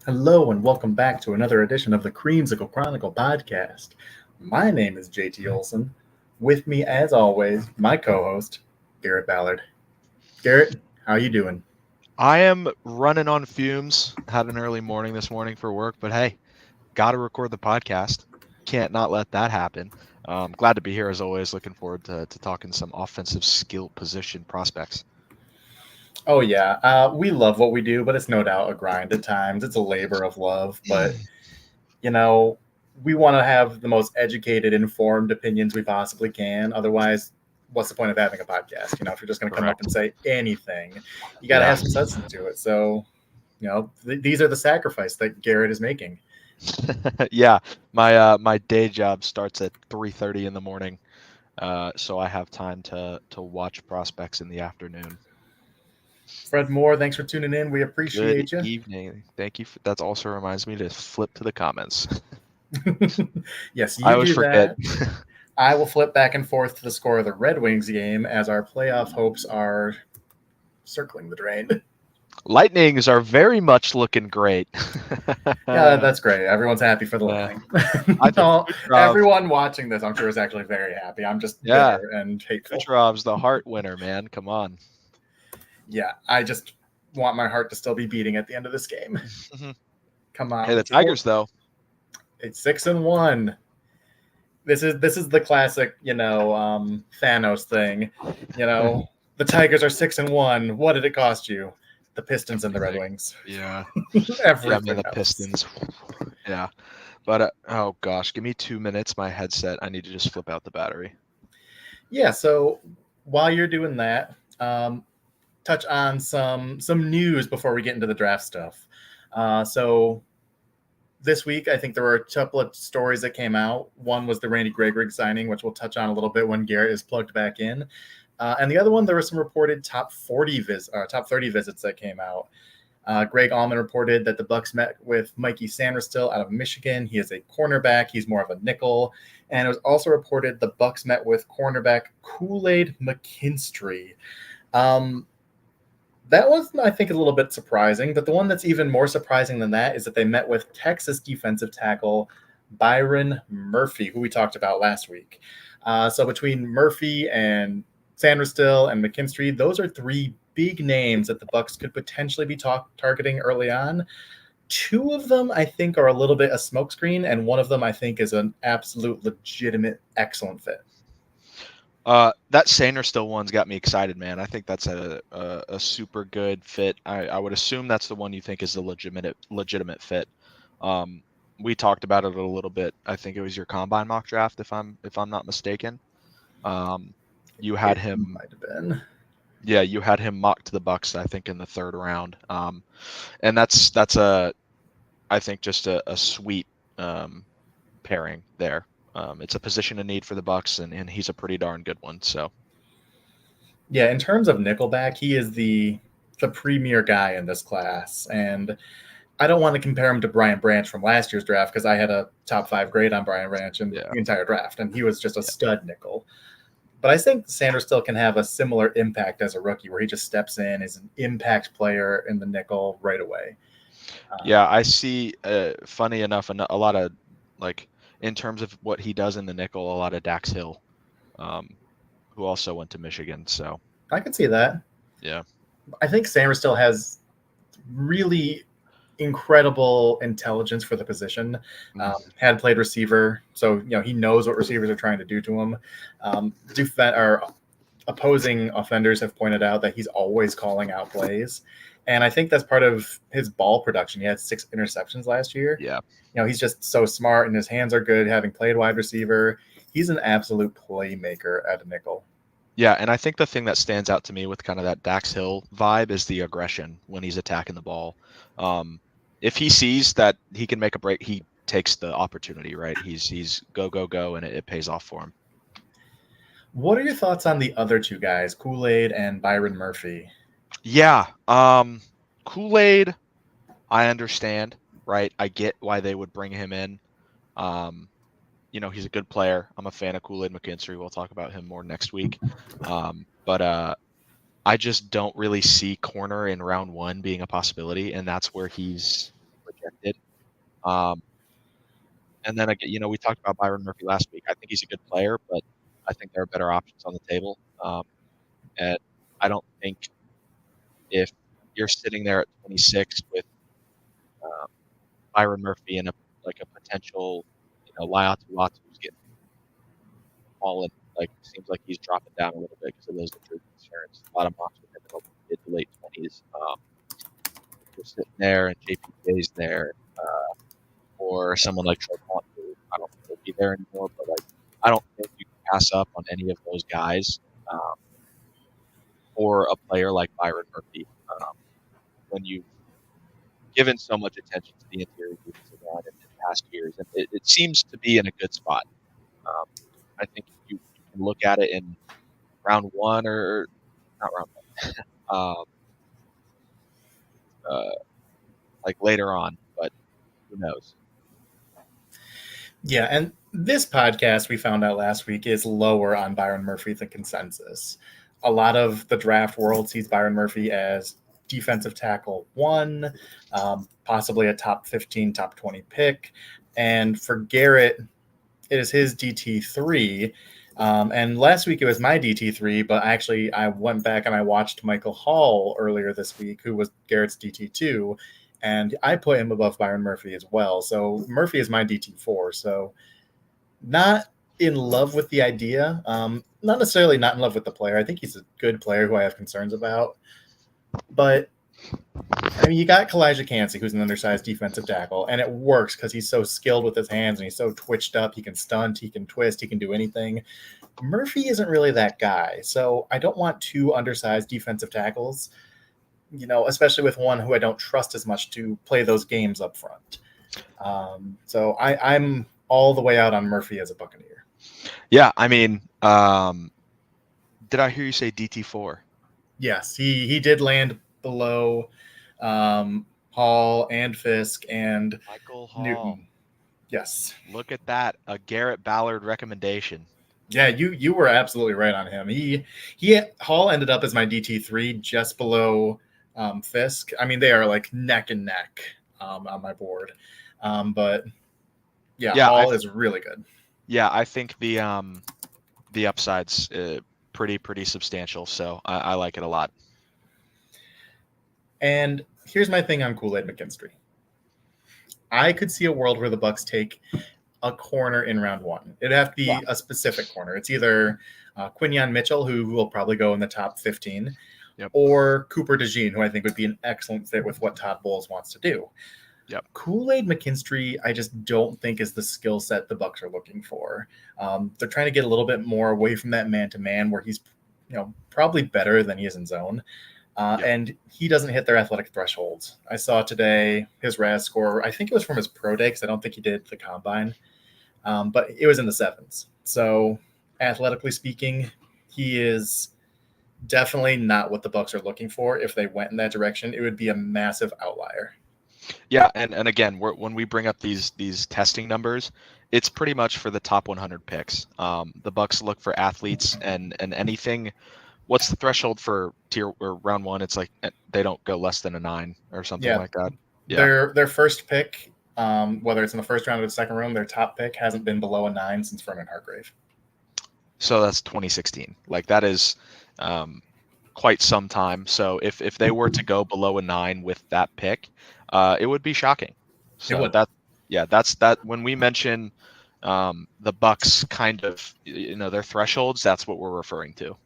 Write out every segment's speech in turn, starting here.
Hello and welcome back to another edition of the Creamsicle Chronicle podcast. My name is JT Olson. With me, as always, my co-host, Garrett Ballard. Garrett, how you doing? I am running on fumes. Had an early morning this morning for work, but hey, got to record the podcast. Can't not let that happen. Glad to be here as always. Looking forward to talking some offensive skill position prospects. Oh yeah, we love what we do, but it's no doubt a grind at times. It's a labor of love, but you know, we want to have the most educated, informed opinions we possibly can. Otherwise, what's the point of having a podcast? If you're just going to come up and Correct. say anything, you got to Yeah. have some substance to it. So, these are the sacrifice that Garrett is making. Yeah. My day job starts at 3:30 in the morning, so I have time to watch prospects in the afternoon. Fred Moore, thanks for tuning in. We Good appreciate you. evening. Thank you. That also reminds me to flip to the comments. Yes, I you always do forget. that. I will flip back and forth to the score of the Red Wings game as our playoff hopes are circling the drain. Lightnings are very much looking great. Yeah, that's great. Everyone's happy for the Yeah, Lightning. I think No, Kucherov. everyone watching this, I'm sure, is actually very happy. I'm just Yeah, bitter and hateful. Kucherov's the heart winner, man. Come on. Yeah, I just want my heart to still be beating at the end of this game. Come Hey, on, the Tigers though. it's 6-1. This is the classic, Thanos thing. The Tigers are 6-1. What did it cost you? The Pistons and the Red Everything. Wings. Yeah, yeah, man. Everything The else. Pistons. Yeah, but oh gosh, give me 2 minutes. My headset. I need to just flip out the battery. Yeah. So while you're doing that, touch on some news before we get into the draft stuff. So this week, I think there were a couple of stories that came out. One was the Randy Gregory signing, which we'll touch on a little bit when Garrett is plugged back in. And the other one, there were some reported top 30 visits that came out. Greg Allman reported that the Bucs met with Mikey Sanderstill out of Michigan. He is a cornerback. He's more of a nickel. And it was also reported the Bucs met with cornerback Kool-Aid McKinstry. Um, that was, I think, a little bit surprising. But the one that's even more surprising than that is that they met with Texas defensive tackle Byron Murphy, who we talked about last week. So between Murphy and Sanderstill and McKinstry, those are three big names that the Bucs could potentially be targeting early on. Two of them, I think, are a little bit a smokescreen, and one of them, I think, is an absolute legitimate, excellent fit. That Sanderstill one's got me excited, man. I think that's a super good fit. I would assume that's the one you think is the legitimate fit. We talked about it a little bit. I think it was your combine mock draft, if I'm not mistaken. You had him. Might have been. Yeah, you had him mocked to the Bucs, I think, in the third round. And that's I think just a sweet pairing there. It's a position of need for the Bucs, and he's a pretty darn good one. So Yeah, in terms of Nickelback, he is the premier guy in this class, and I don't want to compare him to Brian Branch from last year's draft because I had a top 5 grade on Brian Branch in yeah, the entire draft, and he was just a yeah, stud nickel. But I think Sanders still can have a similar impact as a rookie, where he just steps in, is an impact player in the nickel right away. yeah. I see. Funny enough, a lot of like in terms of what he does in the nickel, a lot of Dax Hill, who also went to Michigan. So I can see that. yeah, I think Sanders still has really incredible intelligence for the position. Had played receiver, so he knows what receivers are trying to do to him. Or opposing offenders have pointed out that he's always calling out plays, and I think that's part of his ball production. He had 6 interceptions last year. yeah. He's just so smart, and his hands are good. Having played wide receiver, he's an absolute playmaker at a nickel. Yeah, and I think the thing that stands out to me with kind of that Dax Hill vibe is the aggression when he's attacking the ball. If he sees that he can make a break, he takes the opportunity, right? He's go, go, go, and it pays off for him. What are your thoughts on the other two guys, Kool-Aid and Byron Murphy? Yeah, Kool-Aid, I understand, right? I get why they would bring him in. He's a good player. I'm a fan of Kool-Aid McKinstry. We'll talk about him more next week. But I just don't really see corner in round 1 being a possibility, and that's where he's projected And then again, we talked about Byron Murphy last week. I think he's a good player, but I think there are better options on the table. And I don't think if you're sitting there at 26 with um, Byron Murphy and a potential, Laiatu Latu who's getting fallen, seems like he's dropping down a little bit because of those injury concerns. A lot of mocks with him in the mid to late 20s. We're sitting there and JPJ's there, or someone like Troy Hunt, who I don't think he'll be there anymore, but I don't think you can pass up on any of those guys, or a player like Byron Murphy, when you've given so much attention to the interior defensive line in past years, and it seems to be in a good spot. I think you can look at it in round one, or not round one, later on, but who knows? Yeah, and this podcast we found out last week is lower on Byron Murphy than consensus. A lot of the draft world sees Byron Murphy as defensive tackle 1, possibly a top 15, top 20 pick. And for Garrett, it is his DT3. And last week it was my DT3, but actually I went back and I watched Michael Hall earlier this week, who was Garrett's DT2, and I put him above Byron Murphy as well. So Murphy is my DT4. So not in love with the idea. Not necessarily not in love with the player. I think he's a good player who I have concerns about. But I mean, you got Kalijah Kancey, who's an undersized defensive tackle, and it works because he's so skilled with his hands and he's so twitched up. He can stunt, he can twist, he can do anything. Murphy isn't really that guy. So I don't want 2 undersized defensive tackles, especially with one who I don't trust as much to play those games up front. So I'm all the way out on Murphy as a Buccaneer. Yeah, I mean, did I hear you say DT4? Yes, he did land below Hall and Fisk and Michael Hall. Newton. Yes. Look at that, a Garrett Ballard recommendation. Yeah, you were absolutely right on him. Hall ended up as my DT3 just below Fisk. I mean, they are like neck and neck on my board. But yeah, Hall is really good. Yeah, I think the upside's pretty substantial, so I like it a lot. And here's my thing on Kool-Aid McKinstry. I could see a world where the Bucs take a corner in round 1. It'd have to be a specific corner. It's either Quinyon Mitchell, who will probably go in the top 15, or Cooper DeJean, who I think would be an excellent fit with what Todd Bowles wants to do. Yep. Kool-Aid McKinstry, I just don't think is the skill set the Bucs are looking for. They're trying to get a little bit more away from that man-to-man where he's probably better than he is in zone. And he doesn't hit their athletic thresholds. I saw today his RAS score. I think it was from his pro day because I don't think he did the combine. But it was in the 7s. So athletically speaking, he is definitely not what the Bucs are looking for. If they went in that direction, it would be a massive outlier. Yeah, and again, when we bring up these testing numbers, it's pretty much for the top 100 picks. The Bucs look for athletes and anything. What's the threshold for tier or round 1? It's like they don't go less than a 9 or something like that. Yeah. Their first pick, whether it's in the first round or the second round, their top pick hasn't been below a 9 since Vernon Hargrave. So that's 2016. Like that is quite some time. So if they were to go below a 9 with that pick, it would be shocking. So that's that. When we mention the Bucs kind of their thresholds, that's what we're referring to.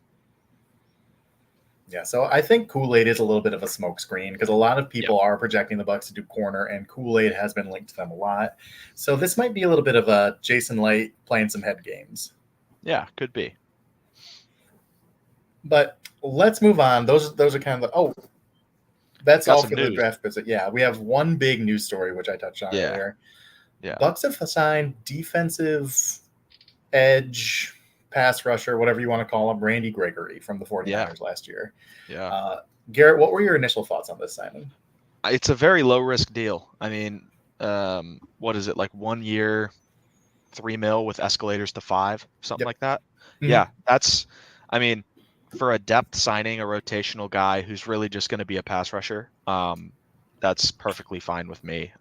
Yeah, so I think Kool-Aid is a little bit of a smokescreen because a lot of people are projecting the Bucs to do corner, and Kool-Aid has been linked to them a lot. So this might be a little bit of a Jason Light playing some head games. Yeah, could be. But let's move on. Those are kind of that's all for the draft visit. Yeah, we have one big news story which I touched on earlier. Yeah, Bucs have assigned defensive edge, pass rusher, whatever you want to call him, Randy Gregory from the 49ers last year. Yeah. Garrett, what were your initial thoughts on this signing? It's a very low risk deal. I mean, what is it, like 1 year, $3 million with escalators to 5, something like that? Mm-hmm. Yeah, that's, I mean, for a depth signing, a rotational guy who's really just going to be a pass rusher, that's perfectly fine with me.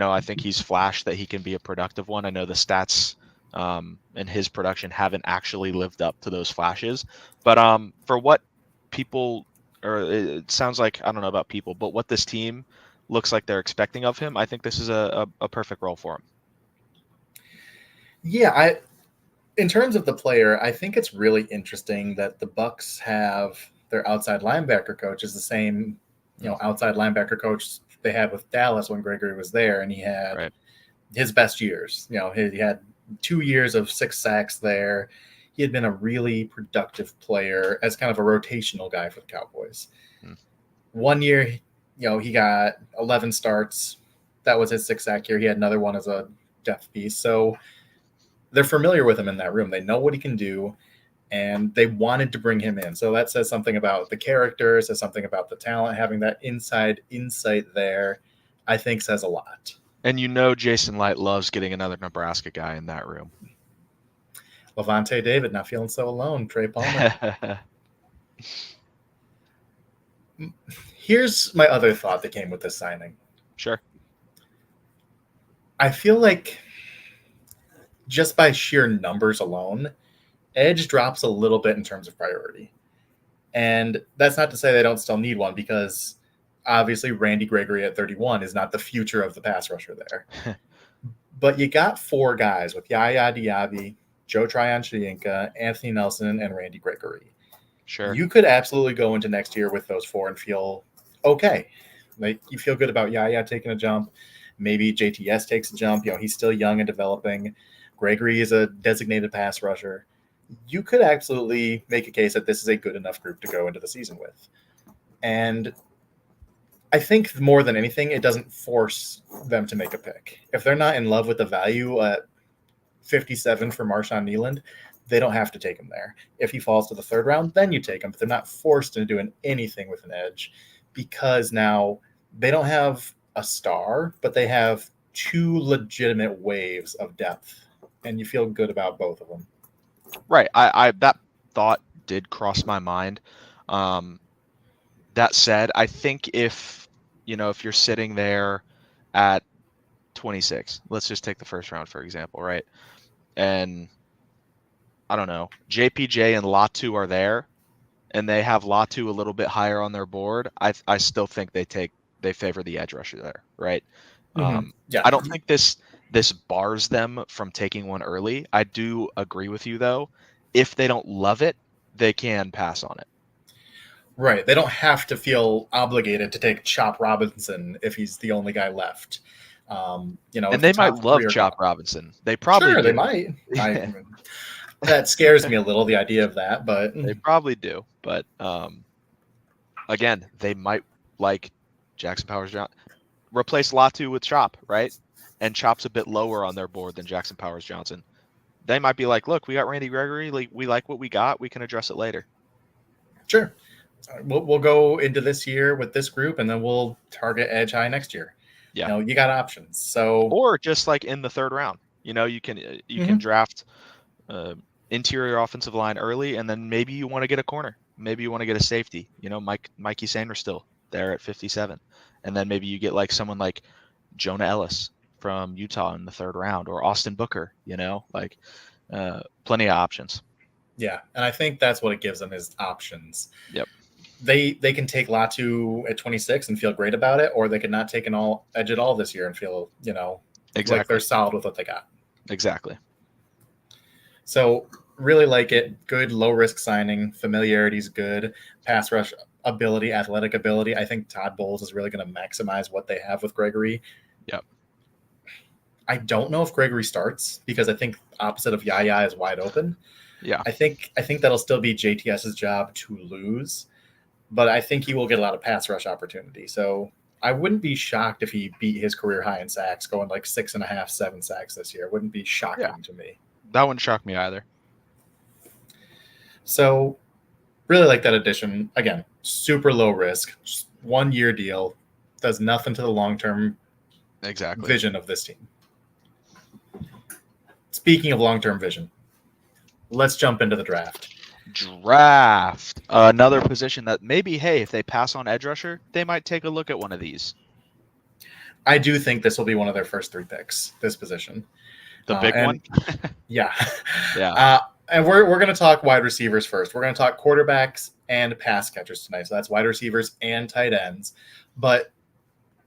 I think he's flashed that he can be a productive one. I know the stats and his production haven't actually lived up to those flashes, but for what people, or it sounds like, I don't know about people, but what this team looks like they're expecting of him, I think this is a perfect role for him. Yeah, in terms of the player, I think it's really interesting that the Bucs have their outside linebacker coach is the same, outside linebacker coach they had with Dallas when Gregory was there, and he had his best years. He had 2 years of 6 sacks there. He had been a really productive player as kind of a rotational guy for the Cowboys. 1 year, he got 11 starts. That was his 6-sack year. He had another one as a depth piece. So they're familiar with him in that room. They know what he can do, and they wanted to bring him in. So that says something about the character, says something about the talent. Having that inside insight there, I think, says a lot. And Jason Light loves getting another Nebraska guy in that room. Levante David, not feeling so alone. Trey Palmer. Here's my other thought that came with this signing. Sure. I feel like just by sheer numbers alone, edge drops a little bit in terms of priority. And that's not to say they don't still need one, because obviously Randy Gregory at 31 is not the future of the pass rusher there. But you got 4 guys with Yaya Diaby, Joe Tryon-Shoyinka, Anthony Nelson, and Randy Gregory. Sure. You could absolutely go into next year with those 4 and feel okay. Like, you feel good about Yaya taking a jump. Maybe JTS takes a jump. He's still young and developing. Gregory is a designated pass rusher. You could absolutely make a case that this is a good enough group to go into the season with. And I think more than anything, it doesn't force them to make a pick. If they're not in love with the value at 57 for Marshawn Nealand, they don't have to take him there. If he falls to the 3rd round, then you take him. But they're not forced into doing anything with an edge, because now they don't have a star, but they have 2 legitimate waves of depth, and you feel good about both of them. Right. I that thought did cross my mind. That said, I think if you're sitting there at 26, let's just take the 1st round, for example, right? And I don't know, JPJ and Latu are there, and they have Latu a little bit higher on their board. I still think they favor the edge rusher there, right? Mm-hmm. I don't think this bars them from taking one early. I do agree with you, though. If they don't love it, they can pass on it. Right. They don't have to feel obligated to take Chop Robinson if he's the only guy left. And they might love Chop Robinson. They probably do. They might. That scares me a little, the idea of that, but they probably do. But again, they might like Jackson Powers Johnson. Replace Latu with Chop, right? And Chop's a bit lower on their board than Jackson Powers Johnson. They might be like, look, we got Randy Gregory. Like, we like what we got. We can address it later. Sure. We'll go into this year with this group, and then we'll target edge high next year. Yeah. You got options. So, or just like in the 3rd round, you can draft interior offensive line early, and then maybe you want to get a corner. Maybe you want to get a safety. Mikey Sanders still there at 57. And then maybe you get like someone like Jonah Ellis from Utah in the 3rd round, or Austin Booker, plenty of options. Yeah. And I think that's what it gives them, is options. Yep. They can take Latu at 26 and feel great about it, or they could not take an all edge at all this year and feel, exactly, like they're solid with what they got. Exactly. So really like it. Good low risk signing. Familiarity is good. Pass rush ability, athletic ability. I think Todd Bowles is really going to maximize what they have with Gregory. Yep. I don't know if Gregory starts, because I think opposite of Yaya is wide open. Yeah. I think that'll still be JTS's job to lose, but I think he will get a lot of pass rush opportunity. So I wouldn't be shocked if he beat his career high in sacks, going like 6.5, 7 sacks this year. It wouldn't be shocking to me. That wouldn't shock me either. So really like that addition. Again, super low risk, just 1 year deal, does nothing to the long-term vision of this team. Speaking of long-term vision, let's jump into the draft. Another position that maybe, hey, if they pass on edge rusher, they might take a look at one of these. I do think this will be one of their first 3 picks, this position. The big and one? Yeah. Yeah. And we're going to talk wide receivers first. We're going to talk quarterbacks and pass catchers tonight. So that's wide receivers and tight ends. But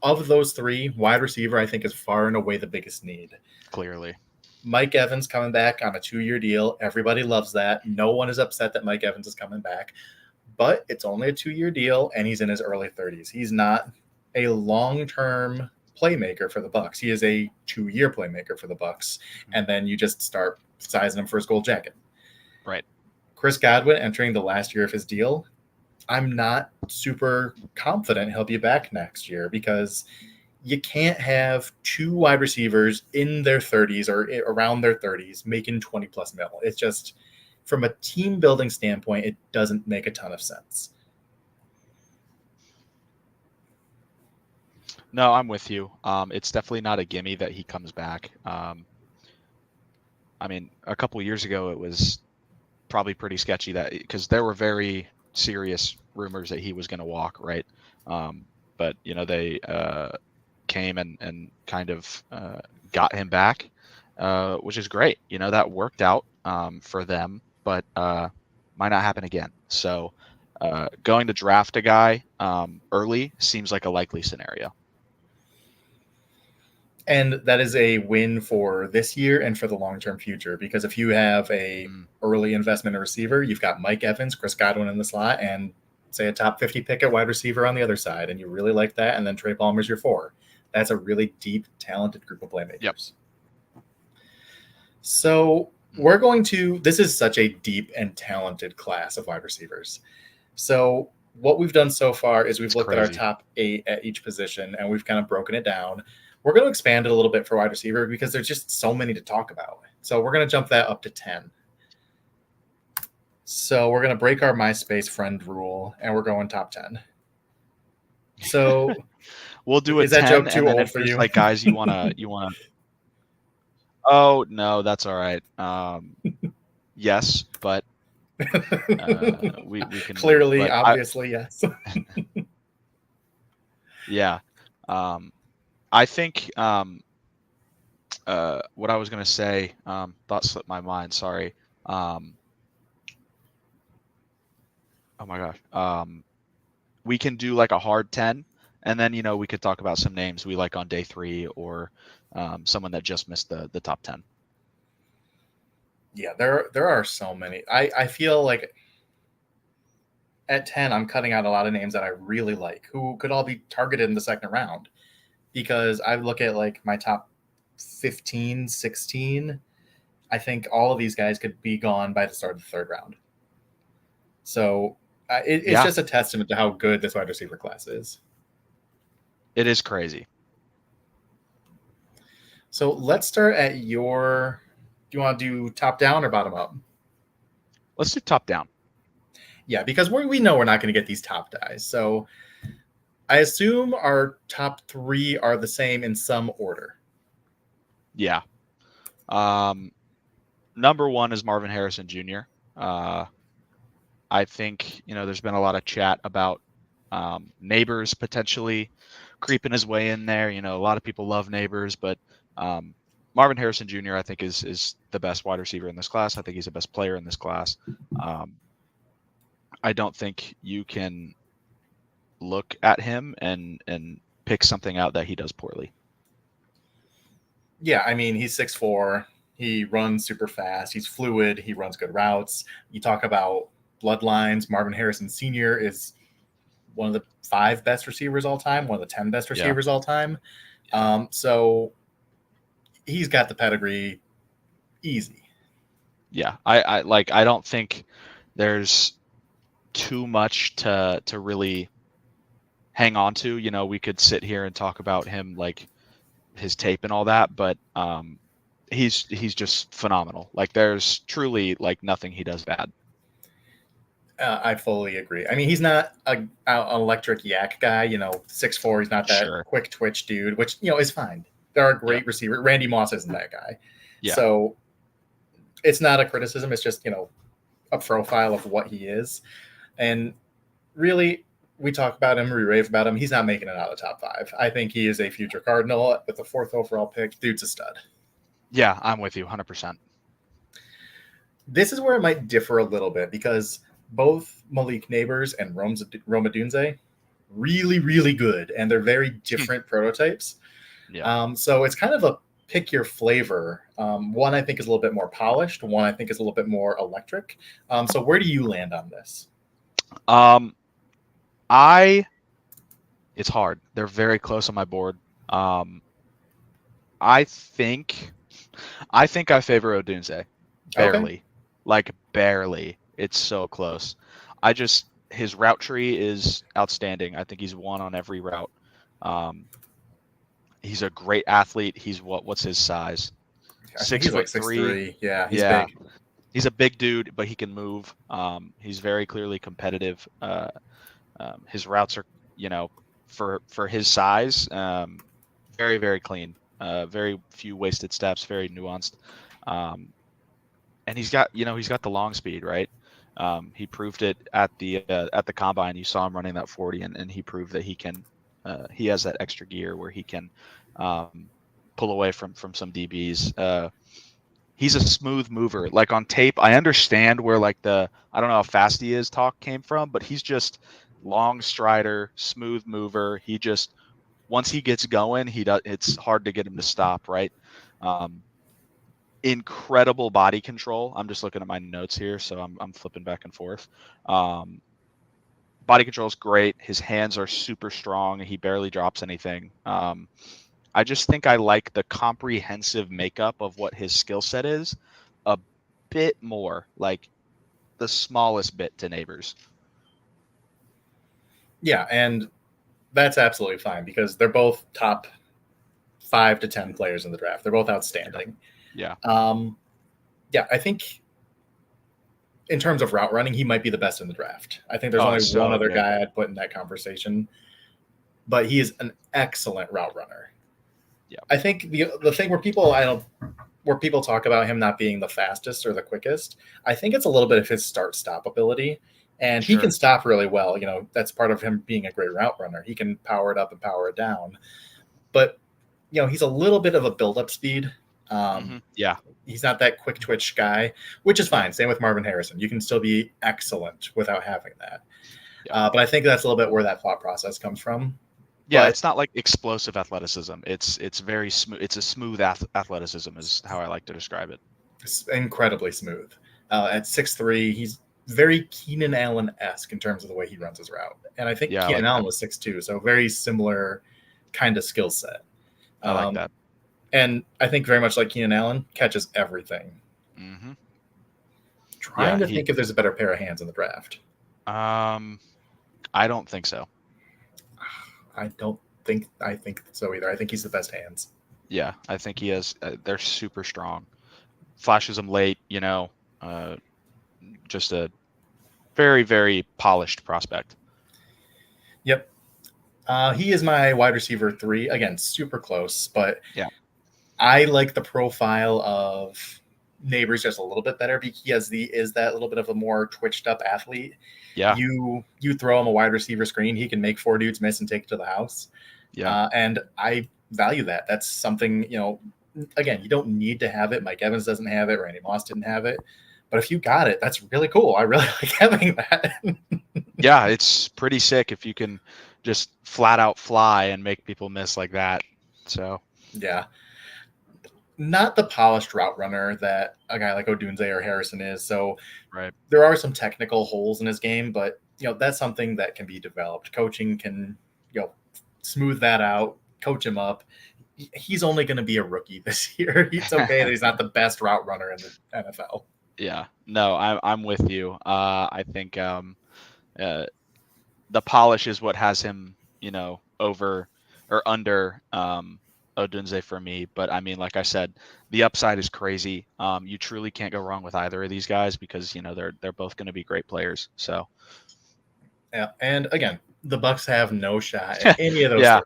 of those 3, wide receiver, I think, is far and away the biggest need. Clearly. Mike Evans coming back on a 2-year deal. Everybody loves that. No one is upset that Mike Evans is coming back. But it's only a 2-year deal, and he's in his early 30s. He's not a long-term playmaker for the Bucs. He is a 2-year playmaker for the Bucs, and then you just start sizing him for his gold jacket. Right. Chris Godwin entering the last year of his deal. I'm not super confident he'll be back next year because you can't have 2 wide receivers in their 30s or around their 30s making 20 plus mil. It's just, from a team building standpoint, it doesn't make a ton of sense. No, I'm with you. It's definitely not a gimme that he comes back. I mean, a couple of years ago, it was probably pretty sketchy that because there were very serious rumors that he was going to walk, right? But they came and kind of got him back, which is great. That worked out for them, but might not happen again. So going to draft a guy early seems like a likely scenario. And that is a win for this year and for the long-term future, because if you have a early investment in a receiver, you've got Mike Evans, Chris Godwin in the slot, and say a top 50 pick at wide receiver on the other side, and you really like that, and then Trey Palmer's your 4. That's a really deep, talented group of playmakers. Yep. So this is such a deep and talented class of wide receivers. So what we've done so far is we've looked at our top 8 at each position, and we've kind of broken it down. We're going to expand it a little bit for wide receiver because there's just so many to talk about. So we're going to jump that up to 10. So we're going to break our MySpace friend rule, and we're going top 10. So we'll do a is 10, that joke too and then old if for there's you? like guys you wanna. Oh no, that's all right. Yes, but we can clearly, but obviously, yes. Yeah. I think what I was gonna say, thought slipped my mind. Sorry. Oh my gosh. We can do like a hard 10, and then we could talk about some names we like on day 3 or someone that just missed the top 10. Yeah, there are so many. I feel like at 10, I'm cutting out a lot of names that I really like who could all be targeted in the second round, because I look at like my top 15, 16. I think all of these guys could be gone by the start of the 3rd round. So it's just a testament to how good this wide receiver class is. It is crazy. So let's start at do you want to do top down or bottom up? Let's do top down. Yeah, because we know we're not going to get these top guys. So I assume our top 3 are the same in some order. Yeah. Number 1 is Marvin Harrison Jr. I think, there's been a lot of chat about Neighbors potentially creeping his way in there. A lot of people love Neighbors, but Marvin Harrison Jr. I think is the best wide receiver in this class. I think he's the best player in this class. I don't think you can look at him and pick something out that he does poorly. Yeah, I mean, he's 6'4". He runs super fast. He's fluid. He runs good routes. You talk about bloodlines. Marvin Harrison Sr. is one of the 5 best receivers all time, one of the 10 best receivers all time. So he's got the pedigree easy. Yeah, I don't think there's too much to really hang on to. We could sit here and talk about him, like his tape and all that, but he's just phenomenal. Like there's truly like nothing he does bad. I fully agree. I mean, he's not an electric yak guy, 6'4". He's not that quick twitch dude, which, is fine. There are great receivers. Randy Moss isn't that guy. Yeah. So it's not a criticism. It's just, a profile of what he is. And really, we talk about him, we rave about him. He's not making it out of the top 5. I think he is a future Cardinal with the 4th overall pick. Dude's a stud. Yeah, I'm with you 100%. This is where it might differ a little bit because both Malik Neighbors and Rome Odunze really, really good, and they're very different prototypes. Yeah. So it's kind of a pick your flavor. One I think is a little bit more polished. One I think is a little bit more electric. So where do you land on this? It's hard. They're very close on my board. I think I favor Odunze. Barely. Okay. Like barely. It's so close. His route tree is outstanding. I think he's won on every route. He's a great athlete. He's what's his size? I think he's like 6'3". Yeah, he's big. He's a big dude, but he can move. He's very clearly competitive. His routes are, for his size, very, very clean. Very few wasted steps, very nuanced. And he's got the long speed, right? He proved it at the combine. You saw him running that 40, and he proved that he can. He has that extra gear where he can pull away from some DBs. He's a smooth mover. Like on tape, I understand where I don't know how fast he is talk came from, but he's just long strider, smooth mover. He just, once he gets going, it's hard to get him to stop, right? Incredible body control. I'm just looking at my notes here, so I'm flipping back and forth. Body control is great. His hands are super strong. He barely drops anything. I just think I like the comprehensive makeup of what his skill set is a bit more, like the smallest bit to Neighbors. Yeah, and that's absolutely fine because they're both top 5 to 10 players in the draft. They're both outstanding. Yeah. Yeah, I think in terms of route running, he might be the best in the draft. I think there's only one other guy I'd put in that conversation, but he is an excellent route runner. Yeah. I think the thing where people talk about him not being the fastest or the quickest, I think it's a little bit of his start-stop ability, and he can stop really well. That's part of him being a great route runner. He can power it up and power it down, but he's a little bit of a build-up speed. Yeah, he's not that quick twitch guy, which is fine. Same with Marvin Harrison. You can still be excellent without having that. Yeah. But I think that's a little bit where that thought process comes from. Yeah, it's not like explosive athleticism. It's very smooth. It's a smooth athleticism is how I like to describe it. It's incredibly smooth. At 6'3", he's very Keenan Allen-esque in terms of the way he runs his route. And I think Keenan Allen was 6'2", so very similar kind of skill set. I like that. And I think very much like Keenan Allen, catches everything. Mm-hmm. Trying to think if there's a better pair of hands in the draft. I don't think so. I think so either. I think he's the best hands. Yeah, I think he has. They're super strong. Flashes them late, just a very, very polished prospect. Yep. He is my wide receiver 3. Again, super close, but yeah, I like the profile of Neighbors just a little bit better because he is that little bit of a more twitched up athlete. Yeah. You throw him a wide receiver screen, he can make 4 dudes miss and take it to the house. Yeah. And I value that. That's something, again, you don't need to have it. Mike Evans doesn't have it. Randy Moss didn't have it. But if you got it, that's really cool. I really like having that. Yeah, it's pretty sick if you can just flat out fly and make people miss like that. So yeah. Not the polished route runner that a guy like Odunze or Harrison is. So right. There are some technical holes in his game, but that's something that can be developed. Coaching can, smooth that out, coach him up. He's only going to be a rookie this year. It's okay that he's not the best route runner in the NFL. Yeah, no, I'm with you. I think the polish is what has him, over or under Odunze for me. But I mean, like I said, the upside is crazy. You truly can't go wrong with either of these guys because they're both going to be great players. So yeah, and again, the Bucs have no shot at any of those. Yeah,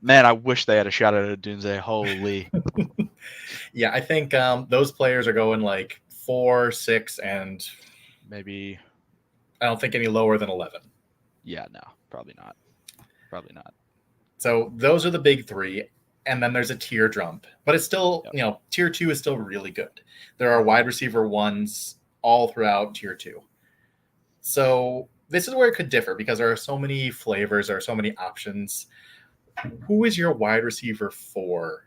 man, I wish they had a shot at Odunze. Holy. Yeah, I think those players are going like 4, 6, and maybe. I don't think any lower than 11. Yeah, no. Probably not. Probably not. So those are the big three. And then there's a tier jump. But it's still, tier 2 is still really good. There are wide receiver ones all throughout tier 2. So this is where it could differ because there are so many flavors, there are so many options. Who is your wide receiver 4?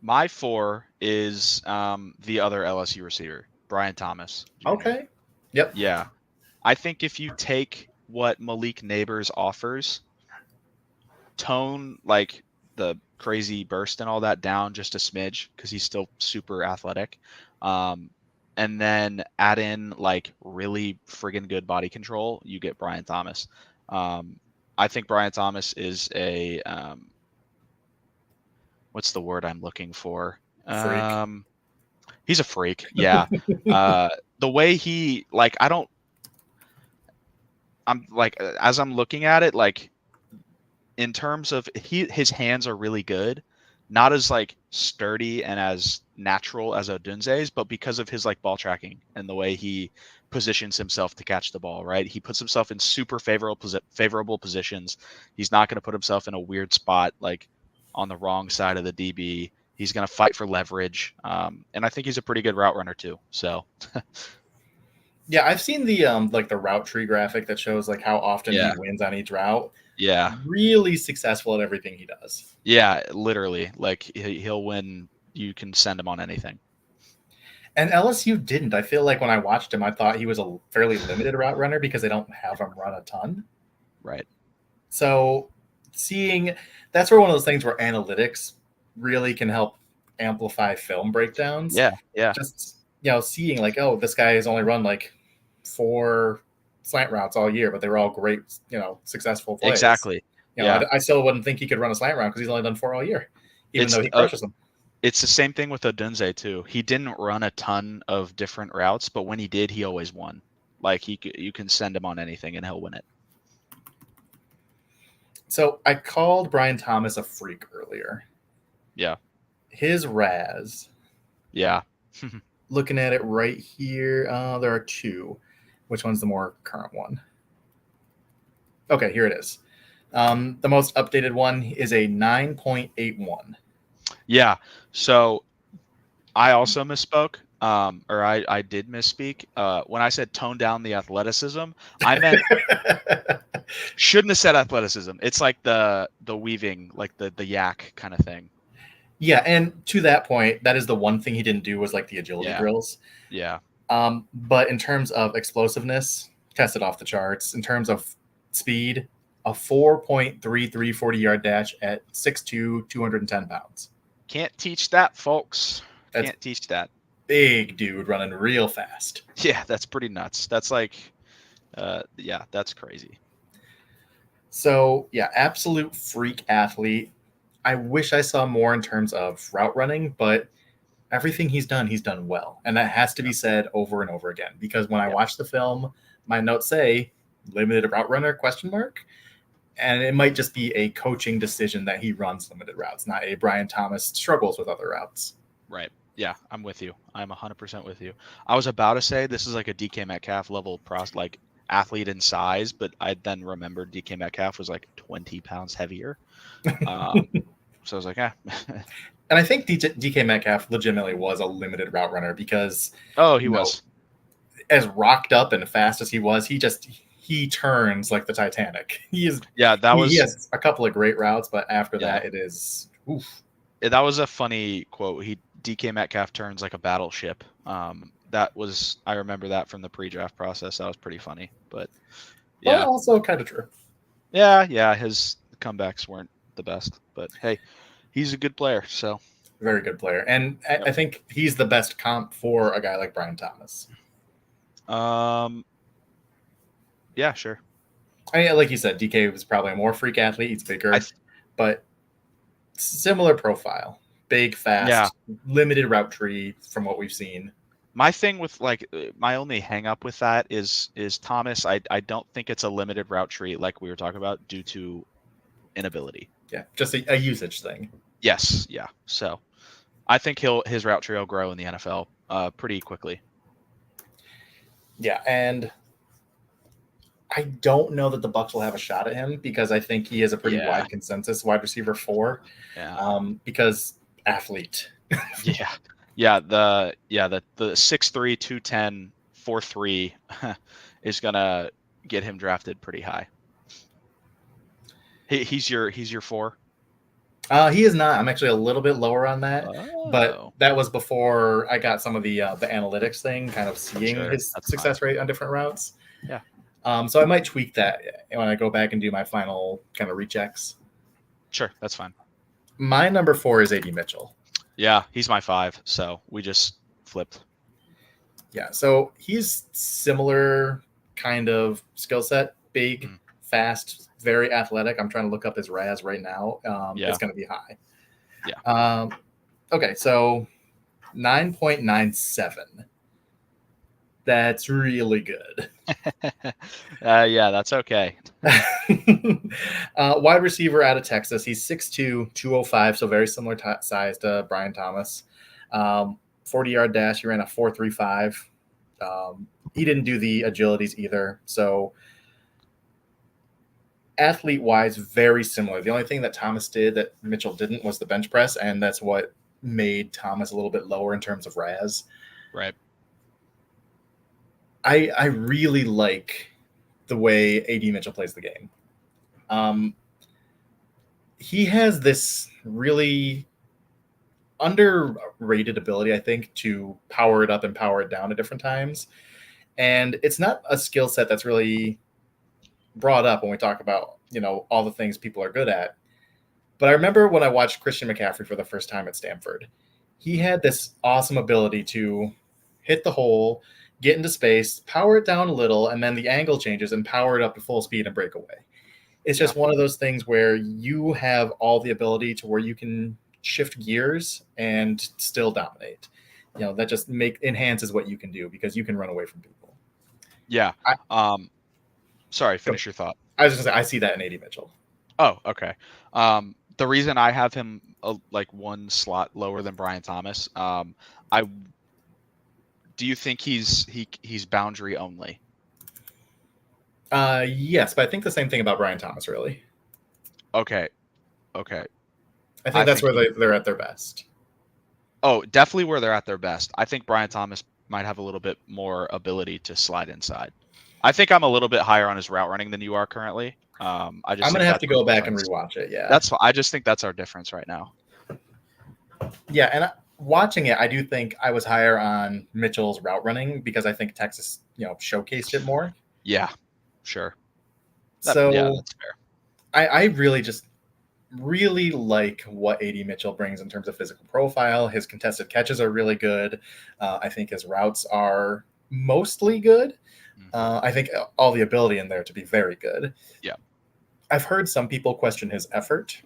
My 4 is the other LSU receiver, Brian Thomas Jr. Okay. Yep. Yeah. I think if you take what Malik Neighbors offers, tone like the crazy burst and all that down just a smidge because he's still super athletic, and then add in like really friggin' good body control, you get Brian Thomas. I think Brian Thomas is a what's the word I'm looking for? Freak. He's a freak. Yeah. The way he I'm like as I'm looking at it, like in terms of his hands are really good, not as like sturdy and as natural as Odunze's, but because of his like ball tracking and the way he positions himself to catch the ball, right? He puts himself in super favorable positions. He's not going to put himself in a weird spot like on the wrong side of the DB. He's going to fight for leverage, and I think he's a pretty good route runner too. So. Yeah, I've seen the like the route tree graphic that shows like how often he wins on each route. Yeah. Really successful at everything he does. Yeah, literally. Like he'll win. You can send him on anything. And LSU didn't. I feel like when I watched him, I thought he was a fairly limited route runner because they don't have him run a ton. Right. So that's where one of those things where analytics really can help amplify film breakdowns. Yeah. Yeah. Just seeing like, oh, this guy has only run like 4 slant routes all year, but they were all great, successful plays. Exactly. I still wouldn't think he could run a slant route because he's only done 4 all year, even though he crushes them. It's the same thing with Odunze too. He didn't run a ton of different routes, but when he did, he always won. Like you can send him on anything and he'll win it. So I called Brian Thomas a freak earlier. Yeah. His RAS. Yeah. Looking at it right here, there are 2. Which one's the more current one? Okay, here it is. The most updated one is a 9.81. Yeah. So I also misspoke, or I did misspeak. When I said tone down the athleticism, I meant shouldn't have said athleticism. It's like the weaving, like the yak kind of thing. Yeah, and to that point, that is the one thing he didn't do was like the agility drills. Yeah. But in terms of explosiveness, tested off the charts. In terms of speed, a 4.33 40-yard dash at 6'2", 210 pounds. Can't teach that, folks. Can't teach that. Big dude running real fast. Yeah, that's pretty nuts. That's like, that's crazy. So, yeah, absolute freak athlete. I wish I saw more in terms of route running, but everything he's done well. And that has to be said over and over again, because when I watch the film, my notes say limited route runner ? And it might just be a coaching decision that he runs limited routes, not a Brian Thomas struggles with other routes. Right. Yeah, I'm with you. I'm 100% with you. I was about to say this is like a DK Metcalf level like athlete in size, but I then remembered DK Metcalf was like 20 pounds heavier. So I was like, And I think DK Metcalf legitimately was a limited route runner because he was as rocked up and fast as he was. He turns like the Titanic. He has a couple of great routes, but after that, it is oof. That was a funny quote. DK Metcalf turns like a battleship. I remember that from the pre-draft process. That was pretty funny, but yeah, but also kind of true. Yeah. His comebacks weren't the best, but hey, he's a good player. So very good player, and I think he's the best comp for a guy like Brian Thomas. Yeah, sure. I mean, like you said, DK was probably a more freak athlete. He's bigger, but similar profile. Big, fast, limited route tree from what we've seen. My thing with my only hang up with that is Thomas. I don't think it's a limited route tree like we were talking about due to inability. Yeah, just a usage thing. Yes, yeah. So I think his route tree will grow in the NFL pretty quickly. Yeah, and I don't know that the Bucs will have a shot at him because I think he is a pretty Yeah. wide consensus wide receiver 4. Yeah. Because athlete. Yeah. The 6'3", 210, 4'3" is gonna get him drafted pretty high. He's your 4? He is not. I'm actually a little bit lower on that, but Oh. that was before I got some of the analytics thing, kind of seeing Sure, his that's success fine. rate on different routes. Yeah. So I might tweak that when I go back and do my final kind of rechecks. Sure, that's fine. My number 4 is A.D. Mitchell. Yeah, he's my 5, so we just flipped. Yeah, so he's similar kind of skill set, big, fast, very athletic. I'm trying to look up his RAS right now. Yeah. It's going to be high. Yeah. Okay, so 9.97. That's really good. Yeah, that's okay. Wide receiver out of Texas. He's 6'2", 205, so very similar size to Brian Thomas. 40-yard dash, he ran a 4.35. He didn't do the agilities either. So athlete-wise, very similar. The only thing that Thomas did that Mitchell didn't was the bench press, and that's what made Thomas a little bit lower in terms of RAS. Right. I really like the way A.D. Mitchell plays the game. He has this really underrated ability, I think, to power it up and power it down at different times. And it's not a skill set that's really brought up when we talk about, all the things people are good at. But I remember when I watched Christian McCaffrey for the first time at Stanford, he had this awesome ability to hit the hole, get into space, power it down a little, and then the angle changes and power it up to full speed and break away. It's just one of those things where you have all the ability to where you can shift gears and still dominate. That just enhances what you can do because you can run away from people. Yeah. Sorry, finish your thought. I was just going to say, I see that in A.D. Mitchell. Oh, okay. The reason I have him like one slot lower than Brian Thomas, do you think he's boundary only? Yes, but I think the same thing about Brian Thomas, really. Okay. I think that's where they're at their best. Oh, definitely where they're at their best. I think Brian Thomas might have a little bit more ability to slide inside. I think I'm a little bit higher on his route running than you are currently. I'm going to have to go back and rewatch it. Yeah, I just think that's our difference right now. Yeah, and watching it, I do think I was higher on Mitchell's route running because I think Texas, showcased it more. Yeah, sure. That's fair. I really like what A.D. Mitchell brings in terms of physical profile. His contested catches are really good. I think his routes are mostly good. I think all the ability in there to be very good. Yeah. I've heard some people question his effort,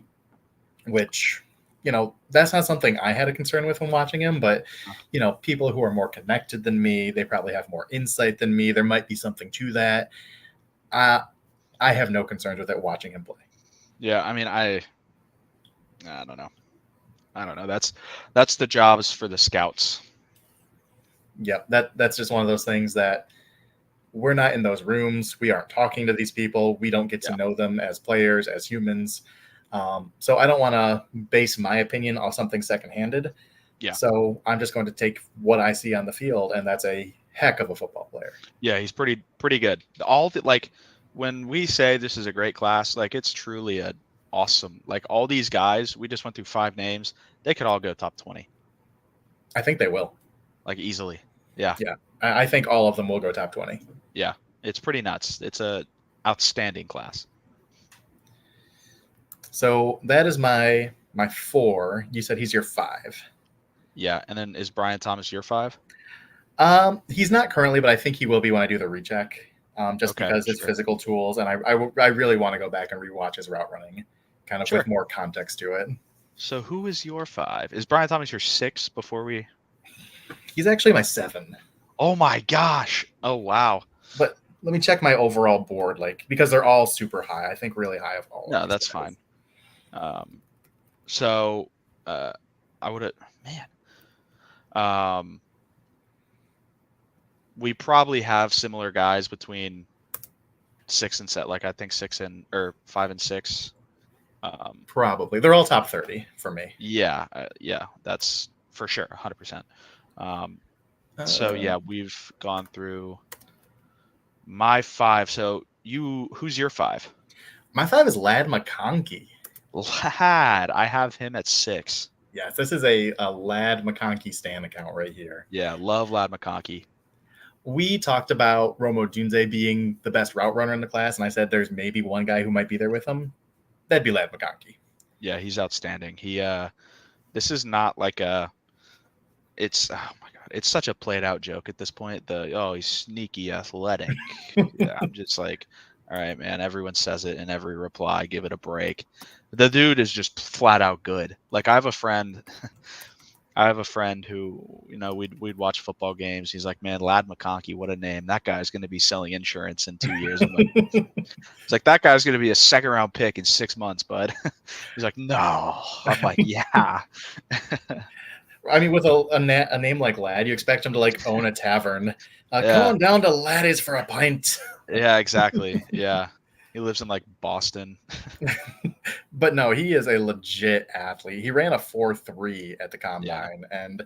which, that's not something I had a concern with when watching him, but, people who are more connected than me, they probably have more insight than me. There might be something to that. I have no concerns with it watching him play. Yeah, I mean, I don't know. That's the jobs for the scouts. Yep, that's just one of those things that we're not in those rooms. We aren't talking to these people. We don't get to know them as players, as humans. So I don't want to base my opinion on something secondhanded. Yeah. So I'm just going to take what I see on the field, and that's a heck of a football player. Yeah, he's pretty good. When we say this is a great class, it's truly a awesome. All these guys, we just went through 5 names. They could all go top 20. I think they will. Easily. Yeah. Yeah. I think all of them will go top 20. Yeah. It's pretty nuts. It's a outstanding class. So that is my 4. You said he's your 5. Yeah. And then is Brian Thomas your 5? He's not currently, but I think he will be when I do the recheck. Because it's physical tools, and I really want to go back and rewatch his route running, kind of with more context to it. So who is your 5? Is Brian Thomas your 6 before we? He's actually my 7. Oh my gosh! Oh wow! But let me check my overall board, because they're all super high. I think really high of all. No, that's fine. So I would have we probably have similar guys between 6 and set. Like I think 5 and 6. Probably. They're all top 30 for me. Yeah, that's for sure, 100%. So yeah, we've gone through my 5. So who's your 5? My 5 is Ladd McConkey. Lad, I have him at 6. Yes, this is a Ladd McConkey Stan account right here. Yeah, love Ladd McConkey. We talked about Rome Odunze being the best route runner in the class, and I said there's maybe one guy who might be there with him. That'd be Ladd McConkey. Yeah, he's outstanding. This is not like it's oh my god, it's such a played out joke at this point. He's sneaky athletic. Yeah, I'm just like, all right, man, everyone says it in every reply, give it a break. The dude is just flat out good. Like I have a friend who, we'd watch football games. He's like, man, Ladd McConkey, what a name. That guy's going to be selling insurance in 2 years. I'm like, it's like, that guy's going to be a 2nd round pick in 6 months, bud. He's like, no. I'm like, yeah. I mean, with a name like Ladd, you expect him to like own a tavern. Come on down to Ladd's for a pint. Yeah, exactly. Yeah. He lives in like Boston. But no, he is a legit athlete. He ran a 4.3 at the combine, and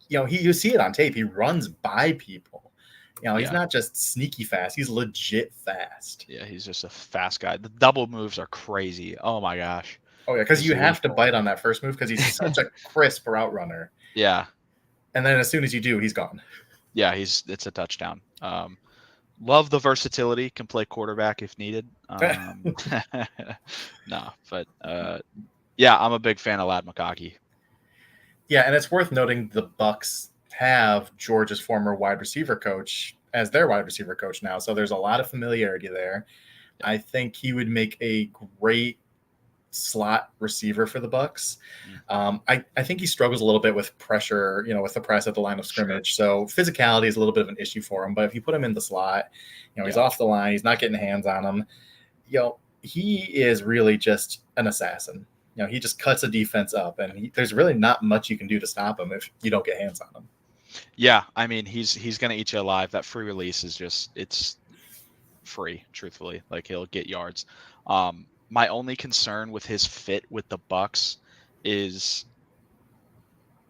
you see it on tape. He runs by people. He's not just sneaky fast. He's legit fast. Yeah, he's just a fast guy. The double moves are crazy. Oh my gosh. Oh yeah, because you have to bite on that first move because he's such a crisp route runner. Yeah. And then as soon as you do, he's gone. Yeah, it's a touchdown. Love the versatility. Can play quarterback if needed. No, but I'm a big fan of Ladd McConkey. Yeah, and it's worth noting the Bucs have Georgia's former wide receiver coach as their wide receiver coach now, so there's a lot of familiarity there. I think he would make a great slot receiver for the Bucs. I think he struggles a little bit with pressure, with the press at the line of scrimmage. Sure. So physicality is a little bit of an issue for him. But if you put him in the slot, he's off the line, he's not getting hands on him. He is really just an assassin. He just cuts a defense up, and there's really not much you can do to stop him if you don't get hands on him. Yeah, I mean he's going to eat you alive. That free release is it's free, truthfully. Like he'll get yards. My only concern with his fit with the Bucs is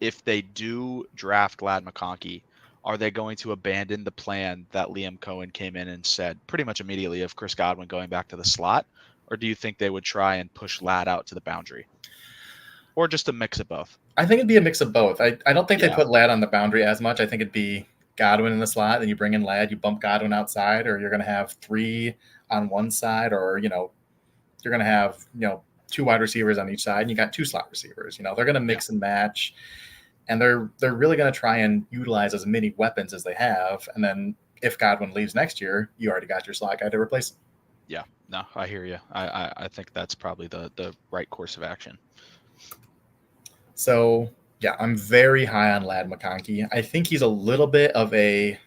if they do draft Ladd McConkey, are they going to abandon the plan that Liam Cohen came in and said pretty much immediately of Chris Godwin going back to the slot? Or do you think they would try and push Ladd out to the boundary? Or just a mix of both? I think it'd be a mix of both. I don't think they put Ladd on the boundary as much. I think it'd be Godwin in the slot, then you bring in Ladd, you bump Godwin outside, or you're going to have 3 on one side, or, you're going to have, 2 wide receivers on each side, and you got 2 slot receivers. They're going to mix and match, and they're really going to try and utilize as many weapons as they have. And then if Godwin leaves next year, you already got your slot guy to replace him. Yeah, no, I hear you. I think that's probably the right course of action. So, yeah, I'm very high on Ladd McConkey. I think he's a little bit of a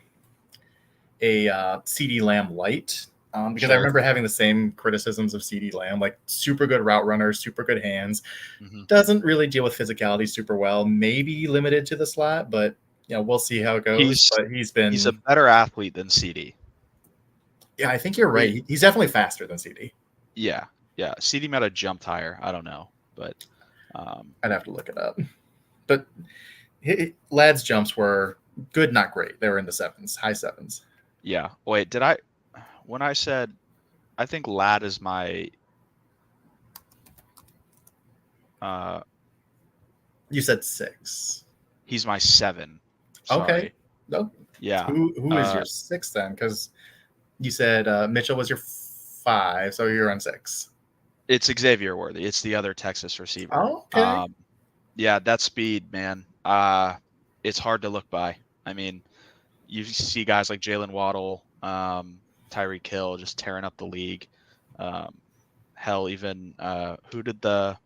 CeeDee Lamb light. Because I remember having the same criticisms of CeeDee Lamb, like super good route runner, super good hands, doesn't really deal with physicality super well, maybe limited to the slot, but we'll see how it goes. He's a better athlete than CeeDee. Yeah, I think you're right. He's definitely faster than CeeDee. Yeah. CeeDee might have jumped higher. I don't know, but I'd have to look it up. But Ladd's jumps were good, not great. They were in the 7s, high 7s. Yeah. Wait, when I said, I think Ladd is my. You said 6. He's my 7. Sorry. Okay. No. Yeah. Who is your 6 then? Because you said Mitchell was your 5, so you're on 6. It's Xavier Worthy. It's the other Texas receiver. Oh, okay. Yeah, that speed, man. It's hard to look by. I mean, you see guys like Jalen Waddle, Tyreek Hill just tearing up the league. Hell, even who did the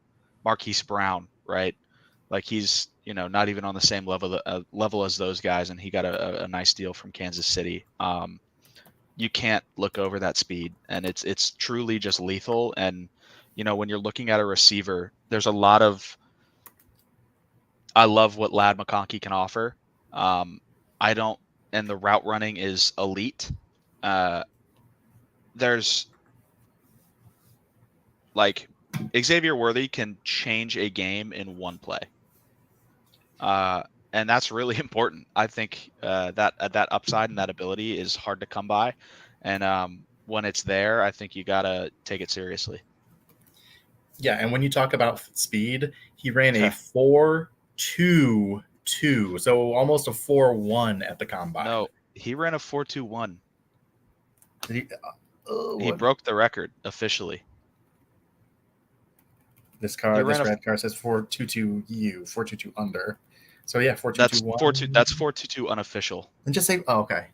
Marquise Brown, right? Like he's not even on the same level as those guys, and he got a nice deal from Kansas City. You can't look over that speed, and it's truly just lethal. And when you're looking at a receiver, there's a lot of. I love what Ladd McConkey can offer. And the route running is elite. there's like Xavier Worthy can change a game in one play. And that's really important. I think that upside and that ability is hard to come by. And when it's there, I think you got to take it seriously. Yeah, and when you talk about speed, he ran a 4.22, so almost a 4.1 at the combine. No, he ran a 4.21. He what? broke the record officially. This red car says 4.22 4.22 under. So yeah, 4.221. That's 4.22 unofficial. And just say, oh, okay.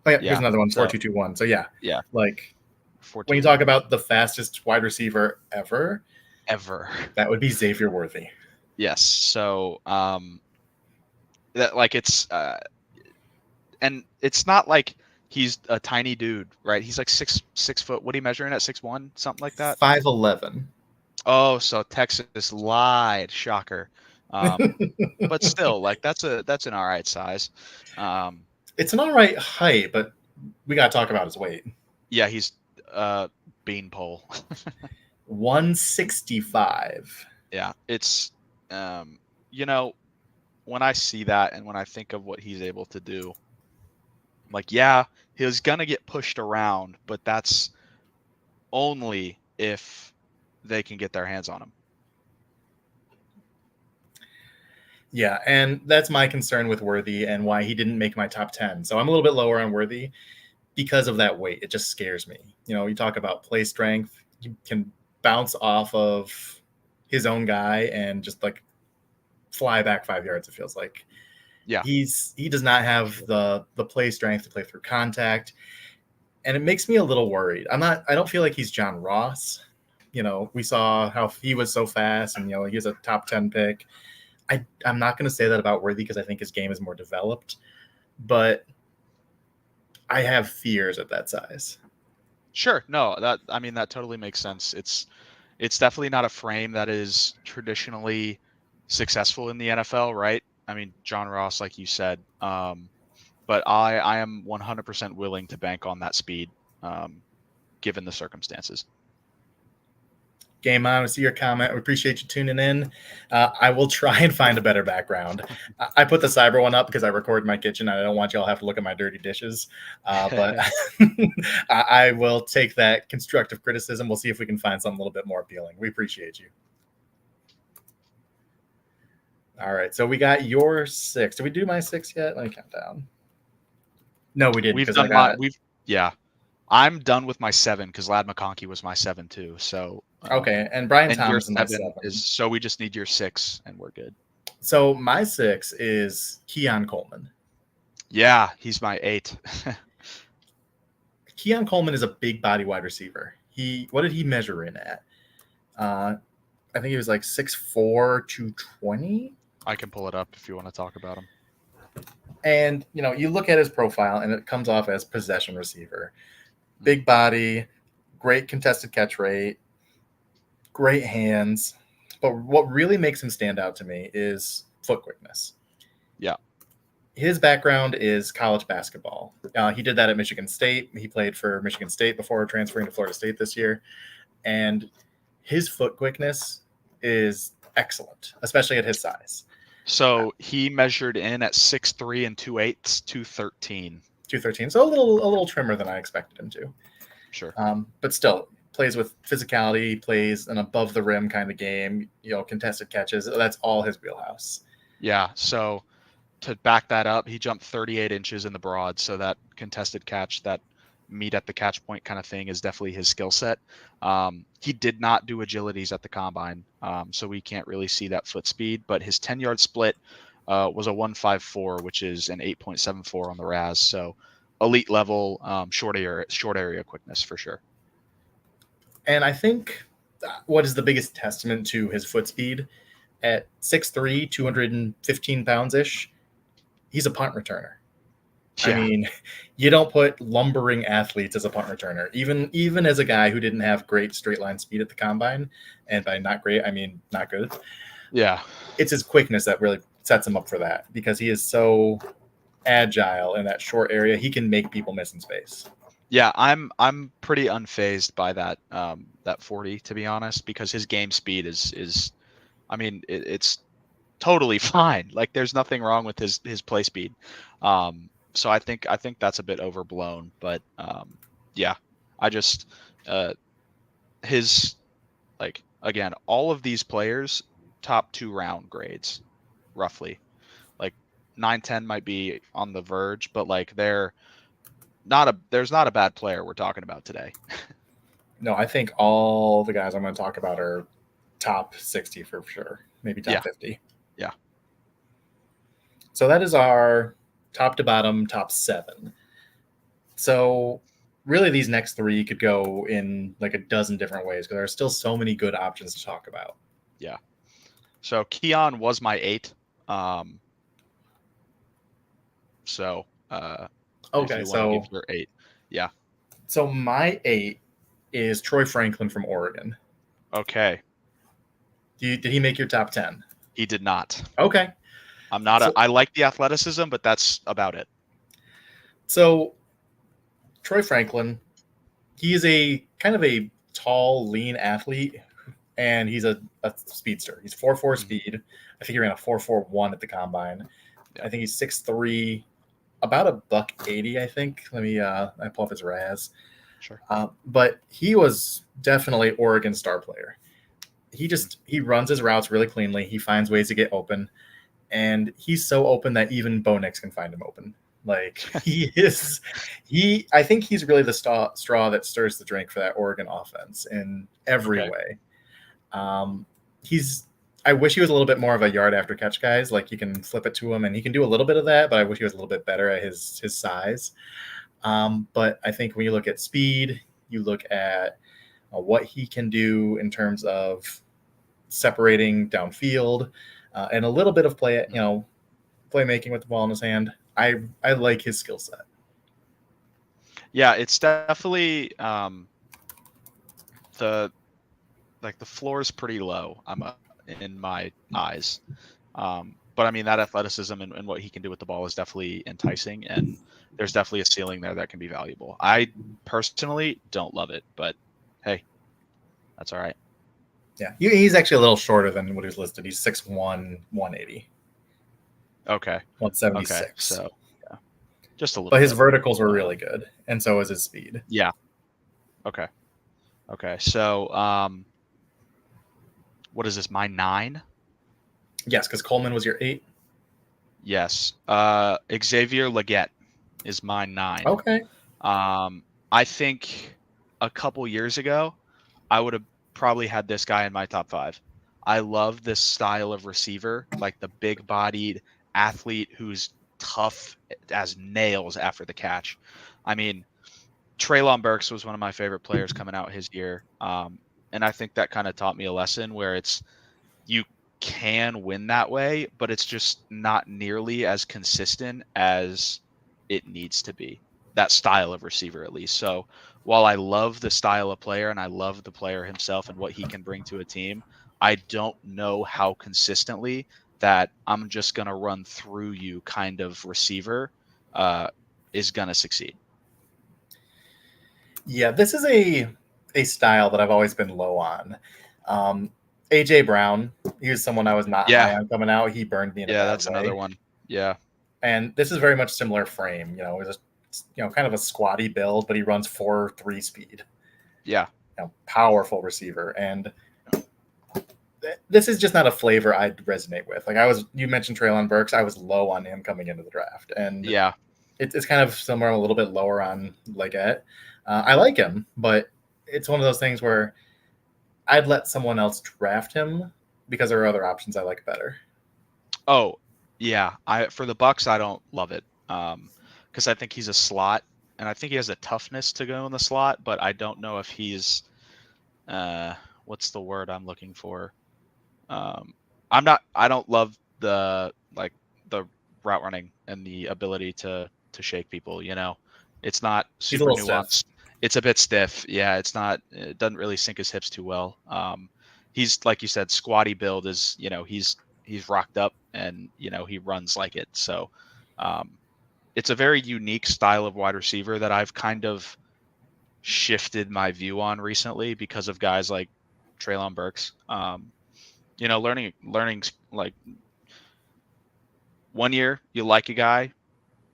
Oh yeah, here's another one, 4.221. So yeah, like when you talk about the fastest wide receiver ever, that would be Xavier Worthy. Yes. So that like it's and it's not like he's a tiny dude, right? He's like 6 foot. What are you measuring at 6'1", something like that? 5'11". Oh, so Texas lied. Shocker. But still, like that's an all right size. It's an all right height, but we got to talk about his weight. Yeah, he's beanpole. 165. Yeah, it's when I see that and when I think of what he's able to do, like, yeah, he's gonna get pushed around, but that's only if they can get their hands on him. Yeah, and that's my concern with Worthy and why he didn't make my top 10. So I'm a little bit lower on Worthy because of that weight. It just scares me. You talk about play strength. He can bounce off of his own guy and just like fly back 5 yards, it feels like. Yeah. He does not have the play strength to play through contact. And it makes me a little worried. I don't feel like he's John Ross. We saw how he was so fast and he was a top 10 pick. I'm not going to say that about Worthy because I think his game is more developed, but I have fears at that size. Sure. No, that totally makes sense. It's definitely not a frame that is traditionally successful in the NFL, right? I mean, John Ross, like you said, but I am 100% willing to bank on that speed, given the circumstances. Game on. We see your comment. We appreciate you tuning in. I will try and find a better background. I put the cyber one up because I record in my kitchen and I don't want y'all to have to look at my dirty dishes. But I will take that constructive criticism. We'll see if we can find something a little bit more appealing. We appreciate you. All right. So we got your 6. Did we do my 6 yet? Let me count down. No, we didn't. We've done yeah. I'm done with my 7 because Ladd McConkey was my 7 too. So okay, and Brian Thomas is my 7. So we just need your 6 and we're good. So my 6 is Keon Coleman. Yeah, he's my 8. Keon Coleman is a big body wide receiver. What did he measure in at? I think he was like 6'4", 220. I can pull it up if you want to talk about him. And you look at his profile and it comes off as possession receiver. Big body, great contested catch rate, great hands. But what really makes him stand out to me is foot quickness. Yeah. His background is college basketball. He did that at Michigan State. He played for Michigan State before transferring to Florida State this year. And his foot quickness is excellent, especially at his size. So he measured in at 6'3" and 2/8, 213. 213, so a little trimmer than I expected him to. Sure. But still plays with physicality, plays an above the rim kind of game, contested catches. That's all his wheelhouse. Yeah. So to back that up, he jumped 38 inches in the broad. So that contested catch, that meet at the catch point kind of thing is definitely his skill set. He did not do agilities at the combine. So we can't really see that foot speed, but his 10-yard split was a 1.54, which is an 8.74 on the RAS. So elite level, short area quickness for sure. And I think what is the biggest testament to his foot speed at 6'3", 215 pounds-ish, he's a punt returner. Yeah. I mean, you don't put lumbering athletes as a punt returner, even as a guy who didn't have great straight line speed at the combine. And by not great, I mean not good. Yeah. It's his quickness that really sets him up for that because he is so agile in that short area. He can make people miss in space. Yeah, I'm pretty unfazed by that 40, to be honest, because his game speed is I mean it's totally fine. Like there's nothing wrong with his play speed. So I think that's a bit overblown, but yeah, I just his like again, all of these players top 2 round grades roughly. Like 9-10 might be on the verge, but like there's not a bad player we're talking about today. No, I think all the guys I'm going to talk about are top 60 for sure, maybe top Yeah. 50. Yeah. So that is our top to bottom top 7. So really, these next 3 could go in like a dozen different ways because there are still so many good options to talk about. Yeah. So Keon was my 8. Um, so if Okay, you want to give so your 8, yeah. my 8 is Troy Franklin from Oregon. Okay. Did he make your top 10? He did not. Okay. I like the athleticism, but that's about it. So Troy Franklin, he is a kind of a tall, lean athlete, and he's a speedster. He's 4.4 speed. I think he ran a 4.41 at the combine. Yeah. I think he's 6'3", about a $180, I think. Let me I pull up his RAS. Sure. But he was definitely Oregon star player. He runs his routes really cleanly. He finds ways to get open, and he's so open that even Bo Nix can find him open. Like I think he's really the straw that stirs the drink for that Oregon offense in every Okay. way. I wish he was a little bit more of a yard after catch guys. Like you can flip it to him and he can do a little bit of that, but I wish he was a little bit better at his size. But I think when you look at speed, you look at what he can do in terms of separating downfield and a little bit of playmaking with the ball in his hand. I like his skill set. Yeah, it's definitely the floor is pretty low. In my eyes. But I mean that athleticism and what he can do with the ball is definitely enticing, and there's definitely a ceiling there that can be valuable. I personally don't love it, but hey, that's all right. Yeah, he's actually a little shorter than what he was listed. He's 6'1", 180. Okay. 176. Okay. So yeah, just a little. But his bit. verticals were really good, and so is his speed. Yeah. Okay. Okay. So what is this? My 9? Yes, because Coleman was your 8. Yes. Xavier Leggett is my 9. Okay. I think a couple years ago, I would have probably had this guy in my top 5. I love this style of receiver, like the big-bodied athlete who's tough as nails after the catch. I mean, Treylon Burks was one of my favorite players coming out his year, and I think that kind of taught me a lesson where it's you can win that way, but it's just not nearly as consistent as it needs to be. That style of receiver, at least. So while I love the style of player and I love the player himself and what he can bring to a team, I don't know how consistently that I'm just going to run through you kind of receiver is going to succeed. Yeah, this is a style that I've always been low on. AJ Brown, he was someone I was not high on coming out. He burned me in a bad that's way. another one. Yeah. And this is very much similar frame. He's kind of a squatty build, but he runs 4.3 speed. Yeah. Powerful receiver. And this is just not a flavor I'd resonate with. Like you mentioned Treylon Burks. I was low on him coming into the draft. And yeah, it's kind of somewhere a little bit lower on Leggett. I like him, but it's one of those things where I'd let someone else draft him because there are other options I like better. Oh, yeah. For the Bucs, I don't love it because I think he's a slot, and I think he has a toughness to go in the slot, but I don't know if he's what's the word I'm looking for? I don't love the route running and the ability to shake people. It's not super nuanced. Stiff. It's a bit stiff. Yeah, it doesn't really sink his hips too well. He's like you said, squatty build is, he's rocked up and, he runs like it. So it's a very unique style of wide receiver that I've kind of shifted my view on recently because of guys like Treylon Burks. Learning like 1 year you like a guy,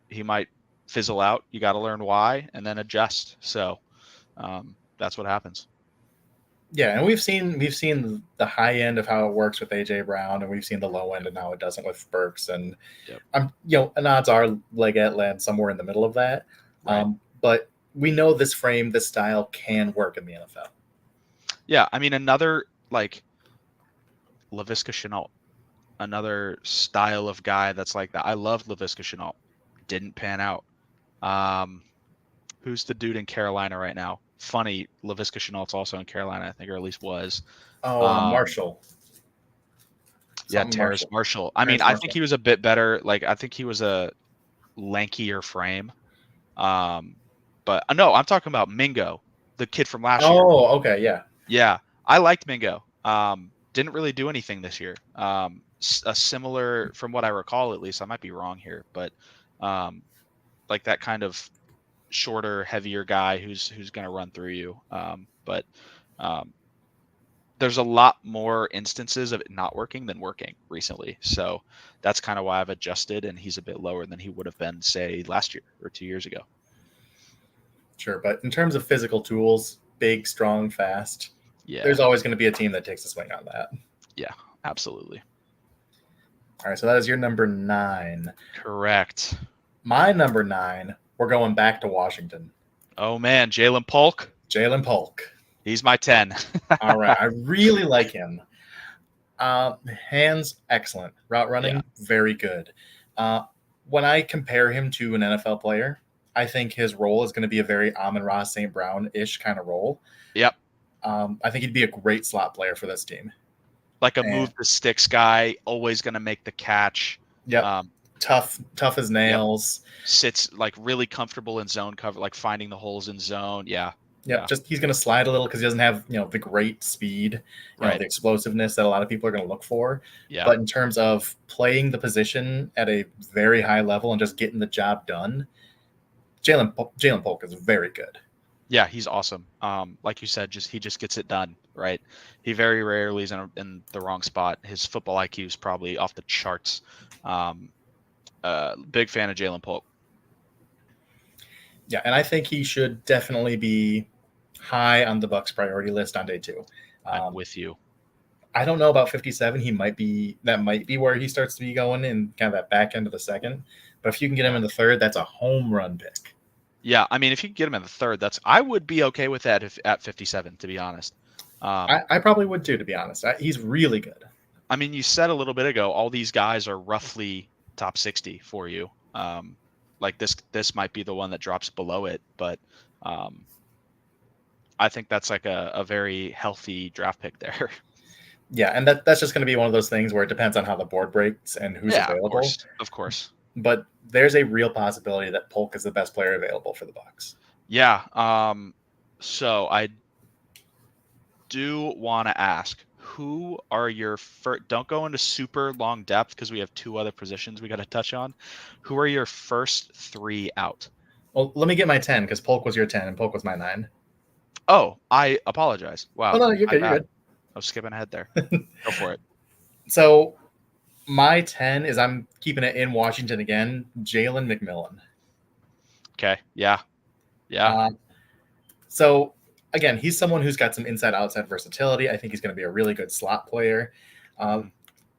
he might fizzle out. You got to learn why and then adjust. So that's what happens. Yeah, and we've seen the high end of how it works with AJ Brown, and we've seen the low end and how it doesn't with Burks. And Yep. and odds are Leggett lands somewhere in the middle of that. Right. But we know this frame, this style can work in the NFL. Yeah, I mean, another like Laviska Shenault, another style of guy that's like that. I loved Laviska Shenault. Didn't pan out. Who's the dude in Carolina right now? Funny, Laviska Shenault's also in Carolina, I think, or at least was. Marshall. Yeah, Terrace Marshall. I mean, I think he was a bit better. Like, I think he was a lankier frame. But no, I'm talking about Mingo, the kid from last year. Oh, okay, yeah. Yeah, I liked Mingo. Didn't really do anything this year. A similar, from what I recall, at least, I might be wrong here, but like that kind of shorter, heavier guy who's going to run through you. But there's a lot more instances of it not working than working recently. So that's kind of why I've adjusted, and he's a bit lower than he would have been, say, last year or 2 years ago. Sure, but in terms of physical tools, big, strong, fast, there's always going to be a team that takes a swing on that. Yeah, absolutely. All right, so that is your number 9. Correct. My number 9, we're going back to Washington. Oh, man, Ja'Lynn Polk. Ja'Lynn Polk. He's my 10. All right, I really like him. Hands, excellent. Route running, very good. When I compare him to an NFL player, I think his role is going to be a very Amon-Ra St. Brown-ish kind of role. Yep. I think he'd be a great slot player for this team. Like a move the sticks guy, always going to make the catch. Yep. Tough as nails. Yep. Sits like really comfortable in zone cover, like finding the holes in zone. Yeah. Just he's going to slide a little because he doesn't have the great speed, the explosiveness that a lot of people are going to look for. Yeah. But in terms of playing the position at a very high level and just getting the job done, Ja'Lynn Polk is very good. Yeah, he's awesome. Like you said, he just gets it done, right? He very rarely is in the wrong spot. His football IQ is probably off the charts. Big fan of Ja'Lynn Polk. Yeah, and I think he should definitely be high on the Bucs priority list on day 2. I'm with you. I don't know about 57. That might be where he starts to be going in kind of that back end of the second. But if you can get him in the third, that's a home run pick. Yeah, I mean, if you can get him in the third, I would be okay with that at 57, to be honest. I probably would too, to be honest. He's really good. I mean, you said a little bit ago, all these guys are roughly top 60 for you. Like this might be the one that drops below it, but I think that's like a very healthy draft pick there. Yeah, and that's just going to be one of those things where it depends on how the board breaks and who's available. Of course. But there's a real possibility that Polk is the best player available for the Bucs. Yeah. So I do want to ask, who are your first? Don't go into super long depth because we have 2 other positions we got to touch on. Who are your first 3 out? Well, let me get my 10 because Polk was your 10 and Polk was my 9. Oh, I apologize. Wow. Oh, no, you're good. You're good. I was skipping ahead there. Go for it. So my 10 is I'm keeping it in Washington again, Jalen McMillan. Okay. Yeah. So again, he's someone who's got some inside-outside versatility. I think he's going to be a really good slot player. A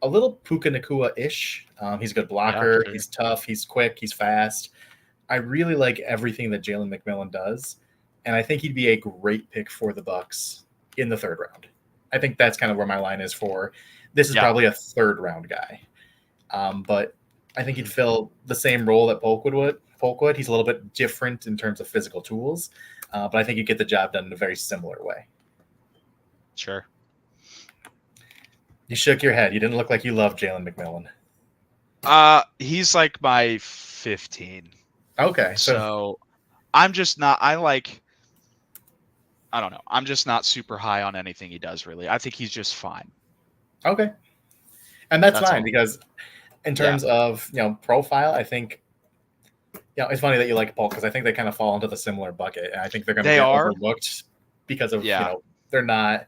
little Puka Nacua-ish. He's a good blocker. Yeah, sure. He's tough. He's quick. He's fast. I really like everything that Jalen McMillan does, and I think he'd be a great pick for the Bucs in the 3rd round. I think that's kind of where my line is for. This is probably a 3rd round guy, but I think he'd fill the same role that Polk would. He's a little bit different in terms of physical tools, but I think you get the job done in a very similar way. Sure. You shook your head. You didn't look like you loved Jalen McMillan. He's like my 15. Okay. So I'm just not. I don't know. I'm just not super high on anything he does, really. I think he's just fine. Okay. And that's fine because in terms of, profile, I think Yeah, it's funny that you like Polk because I think they kind of fall into the similar bucket, and I think they're going to They get are. overlooked because of Yeah. they're not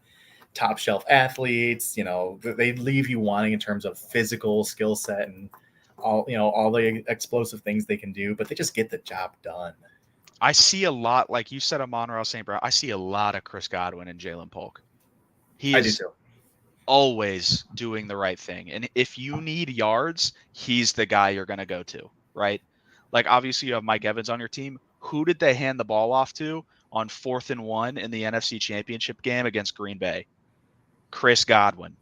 top shelf athletes. They leave you wanting in terms of physical skill set and all the explosive things they can do, but they just get the job done. I see a lot, like you said, Amon-Ra St. Brown. I see a lot of Chris Godwin and Jalen Polk. He I do is too. always doing the right thing. And if you need yards, he's the guy you're going to go to, right? Like, obviously, you have Mike Evans on your team. Who did they hand the ball off to on 4th and 1 in the NFC Championship game against Green Bay? Chris Godwin.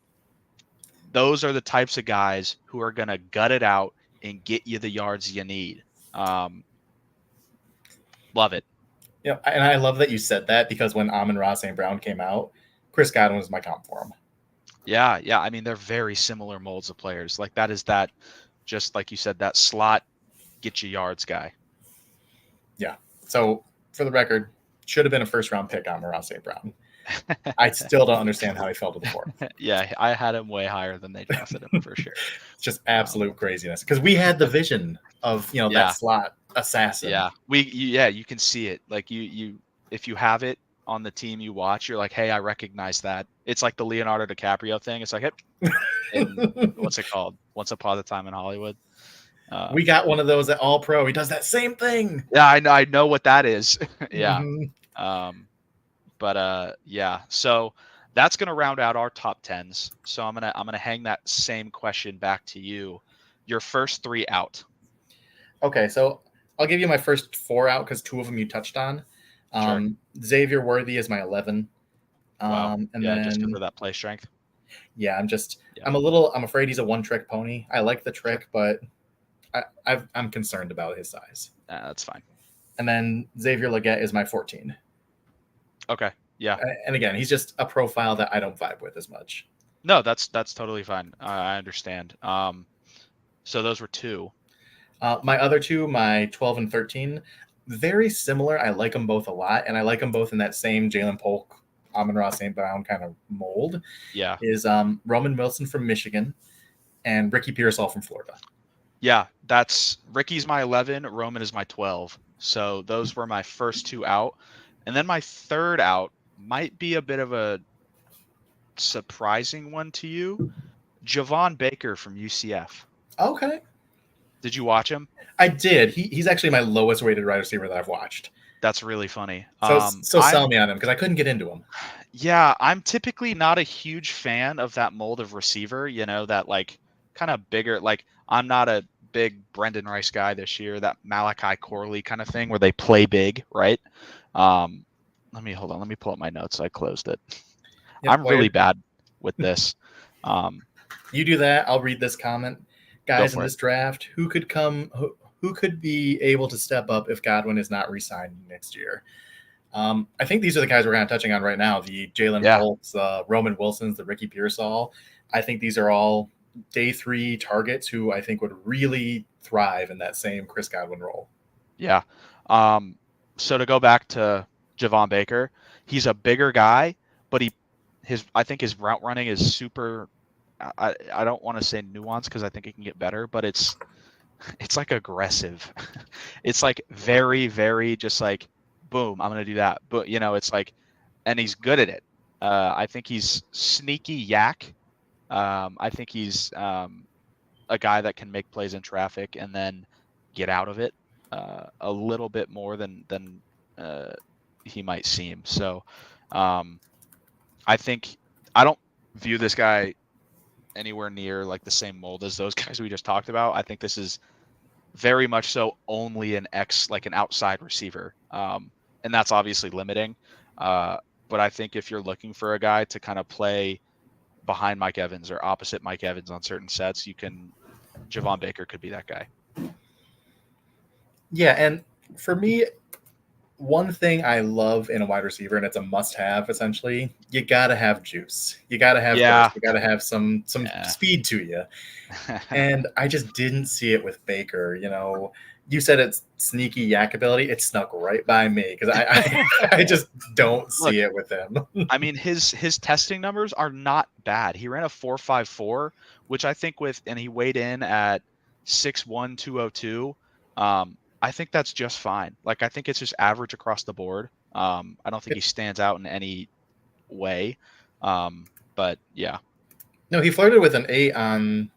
Those are the types of guys who are going to gut it out and get you the yards you need. Love it. Yeah, and I love that you said that because when Amon-Ra St. Brown came out, Chris Godwin was my comp for him. Yeah. I mean, they're very similar molds of players. Like that is that, just like you said, that slot get you yards guy. Yeah. So for the record, should have been a first round pick on Amon-Ra St. Brown. I still don't understand how he fell to the 4th. Yeah, I had him way higher than they drafted him for sure. It's just absolute craziness because we had the vision of that slot assassin. Yeah, you can see it. Like you if you have it on the team you watch, you're like, hey, I recognize that. It's like the Leonardo DiCaprio thing. It's like, hey, and what's it called? Once Upon a Time in Hollywood. We got one of those at All Pro. He does that same thing. Yeah, I know what that is. Yeah. Mm-hmm. Yeah. So that's gonna round out our top 10s. So I'm gonna hang that same question back to you. Your first 3 out. Okay, so I'll give you my first 4 out because 2 of them you touched on. Sure. Xavier Worthy is my 11. Wow. And yeah, then just because of that play strength. Yeah, I'm afraid he's a one-trick pony. I like the trick, but I'm concerned about his size. That's fine. And then Xavier Legette is my 14. Okay. Yeah. And again, he's just a profile that I don't vibe with as much. No, that's totally fine. I understand. So those were 2. My other 2, my 12 and 13, very similar. I like them both a lot, and I like them both in that same Jalen Polk, Amon-Ra St. Brown kind of mold. Yeah. Is Roman Wilson from Michigan and Ricky Pearsall from Florida. Yeah, that's Ricky's my 11, Roman is my 12. So those were my first 2 out. And then my third out might be a bit of a surprising one to you. Javon Baker from UCF. Okay. Did you watch him? I did. He's actually my lowest rated wide receiver that I've watched. That's really funny. So sell me on him because I couldn't get into him. Yeah, I'm typically not a huge fan of that mold of receiver, that like kind of bigger, like I'm not a big Brendan Rice guy this year, that Malachi Corley kind of thing where they play big, right? Let me pull up my notes. I closed it. Yep, I'm really bad with this. You do that. I'll read this comment. Guys, in this draft, who could be able to step up if Godwin is not re-signed next year? I think these are the guys we're kind of touching on right now. The Jalen Polks, Roman Wilsons, the Ricky Pearsall. I think these are all day 3 targets who I think would really thrive in that same Chris Godwin role. Yeah. So to go back to Javon Baker, he's a bigger guy, but I think his route running is super. I don't want to say nuanced because I think it can get better, but it's like aggressive. It's like very, very just like, boom, I'm going to do that. But, it's like, and he's good at it. I think he's sneaky yak. I think he's a guy that can make plays in traffic and then get out of it a little bit more than he might seem. So I think I don't view this guy anywhere near like the same mold as those guys we just talked about. I think this is very much so only an outside receiver. And that's obviously limiting. But I think if you're looking for a guy to kind of play behind Mike Evans or opposite Mike Evans on certain sets, Javon Baker could be that guy. Yeah. And for me, one thing I love in a wide receiver, and it's a must-have, essentially, you got to have juice. You got to have burst. You got to have some speed to you. And I just didn't see it with Baker. You said it's sneaky yak ability. It snuck right by me because I just don't see it with him. I mean, his testing numbers are not bad. He ran a 4.54, which I think and he weighed in at 6'1", 202. I think that's just fine. Like, I think it's just average across the board. I don't think he stands out in any way. But yeah, No, he flirted with an 8 on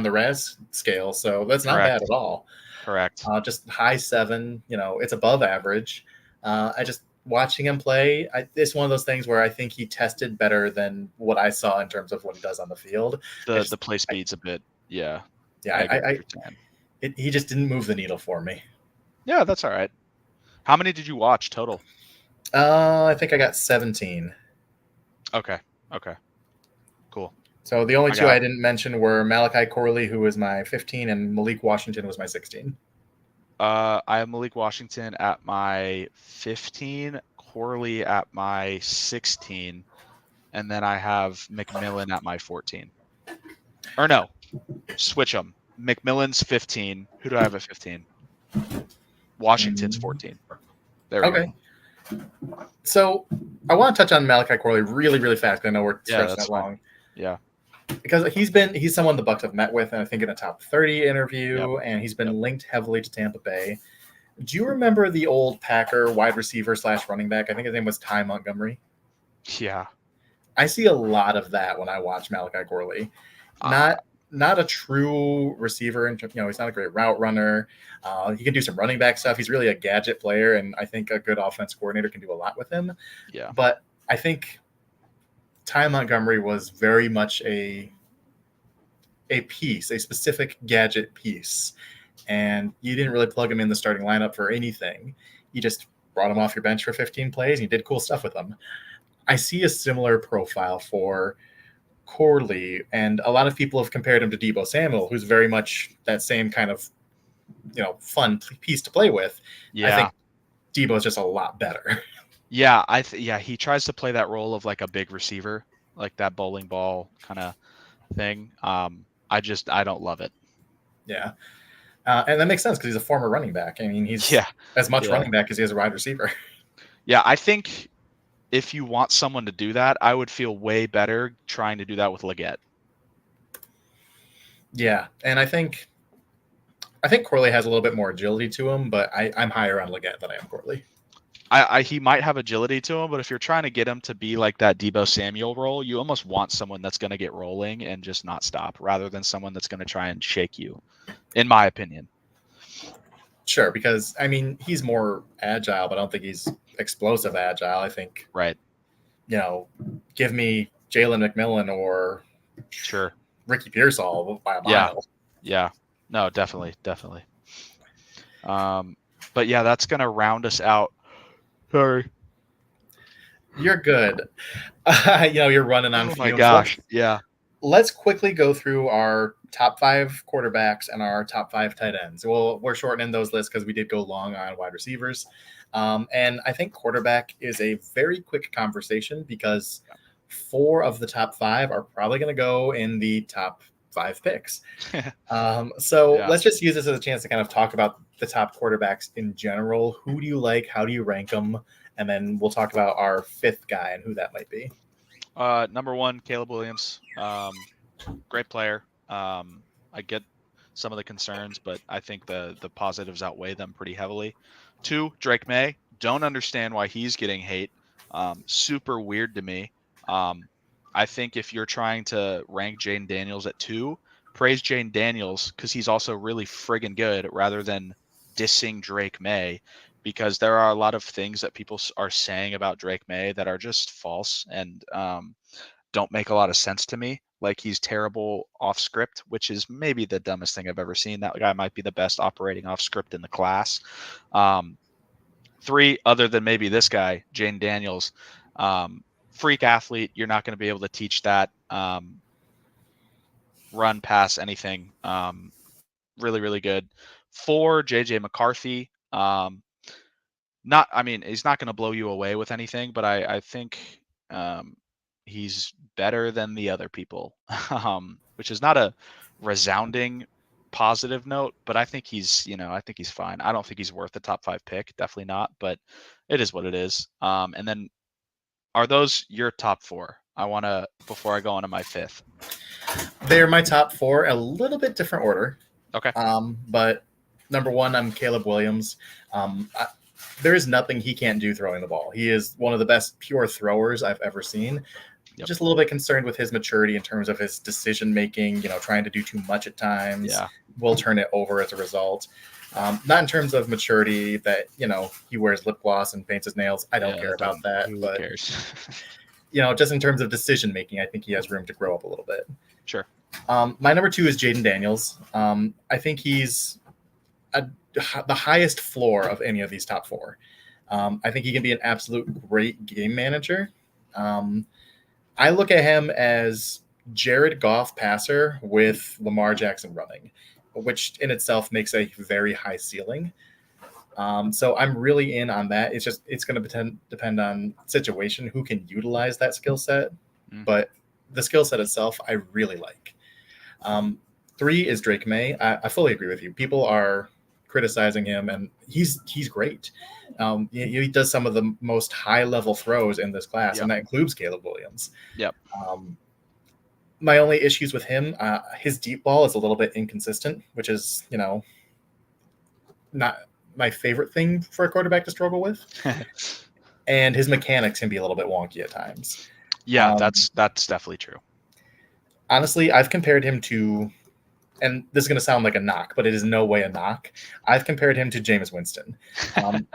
the RAS scale, so that's not bad correct, at all. correct. Just high 7, it's above average. I just watching him play, it's one of those things where I think he tested better than what I saw in terms of what he does on the field. The play speed's a bit, yeah. Yeah, I get what you're saying. he just didn't move the needle for me. Yeah, that's all right. How many did you watch total? I think I got 17. Okay, okay, cool. So the only I two I got didn't mention were Malachi Corley, who was my 15, and Malik Washington was my 16. I have Malik Washington at my 15, Corley at my 16, and then I have McMillan at my 14. Or no, switch them. McMillan's 15. Who do I have at 15? Washington's 14. There we Okay. go. So I want to touch on Malachi Corley really, really fast. I know we're stretching that long. Yeah. Because he's someone the Bucs have met with, and I think in a top 30 interview, and he's been linked heavily to Tampa Bay. Do you remember the old Packer wide receiver / running back? I think his name was Ty Montgomery. Yeah. I see a lot of that when I watch Malachi Corley. Not a true receiver. He's not a great route runner. He can do some running back stuff. He's really a gadget player, and I think a good offense coordinator can do a lot with him. Yeah. But I think Ty Montgomery was very much a piece, a specific gadget piece. And you didn't really plug him in the starting lineup for anything. You just brought him off your bench for 15 plays and you did cool stuff with him. I see a similar profile for Corley, and a lot of people have compared him to Deebo Samuel, who's very much that same kind of fun piece to play with. Yeah. I think Deebo is just a lot better. Yeah, he tries to play that role of like a big receiver, like that bowling ball kind of thing. I don't love it. Yeah. And that makes sense because he's a former running back. I mean, he's as much running back as he is a wide receiver. Yeah, I think if you want someone to do that, I would feel way better trying to do that with Leggett. Yeah, and I think Corley has a little bit more agility to him, but I'm higher on Leggett than I am Corley. He might have agility to him, but if you're trying to get him to be like that Deebo Samuel role, you almost want someone that's going to get rolling and just not stop, rather than someone that's going to try and shake you, in my opinion. Sure, because I mean he's more agile, but I don't think he's explosive agile. I think right. Give me Jalen McMillan or Ricky Pearsall by a mile. Yeah. No, definitely. But yeah, that's gonna round us out. Sorry. You're good. You're running on fumes. Oh my gosh. Yeah. Let's quickly go through our top 5 quarterbacks and our top 5 tight ends. Well, we're shortening those lists because we did go long on wide receivers. And I think quarterback is a very quick conversation because 4 of the top 5 are probably going to go in the top 5 picks. Let's just use this as a chance to kind of talk about the top quarterbacks in general. Who do you like? How do you rank them? And then we'll talk about our 5th guy and who that might be. Number 1, Caleb Williams. Great player. I get some of the concerns, but I think the positives outweigh them pretty heavily. 2, Drake May. Don't understand why he's getting hate. Super weird to me. I think if you're trying to rank Jane Daniels at 2, praise Jane Daniels because he's also really friggin' good rather than dissing Drake May, because there are a lot of things that people are saying about Drake May that are just false and don't make a lot of sense to me. Like, he's terrible off script, which is maybe the dumbest thing I've ever seen. That guy might be the best operating off script in the class. 3, other than maybe this guy, Jane Daniels, freak athlete. You're not going to be able to teach that. Run, pass, anything. Really, really good. 4, JJ McCarthy. He's not going to blow you away with anything, but I think he's better than the other people, which is not a resounding positive note, but I think he's fine. I don't think he's worth the top 5 pick. Definitely not, but it is what it is. And then are those your top 4? Before I go on to my 5th. They're my top 4, a little bit different order. Okay. But number one, I'm Caleb Williams. There is nothing he can't do throwing the ball. He is one of the best pure throwers I've ever seen. Yep. Just a little bit concerned with his maturity in terms of his decision making, trying to do too much at times. Yeah. Will turn it over as a result. Not in terms of maturity that, he wears lip gloss and paints his nails. I don't care about that. Who but, cares? just in terms of decision making, I think he has room to grow up a little bit. Sure. My number 2 is Jaden Daniels. I think he's the highest floor of any of these top 4. I think he can be an absolute great game manager. I look at him as Jared Goff passer with Lamar Jackson running, which in itself makes a very high ceiling. So I'm really in on that. It's going to depend on situation, who can utilize that skill set. But the skill set itself, I really like. 3 is Drake May. I fully agree with you. People are criticizing him, and he's great. He does some of the most high-level throws in this class, and that includes Caleb Williams. Yep. My only issues with him, his deep ball is a little bit inconsistent, which is, not my favorite thing for a quarterback to struggle with. And his mechanics can be a little bit wonky at times. Yeah, that's definitely true. Honestly, I've compared him to, and this is going to sound like a knock, but it is no way a knock. I've compared him to Jameis Winston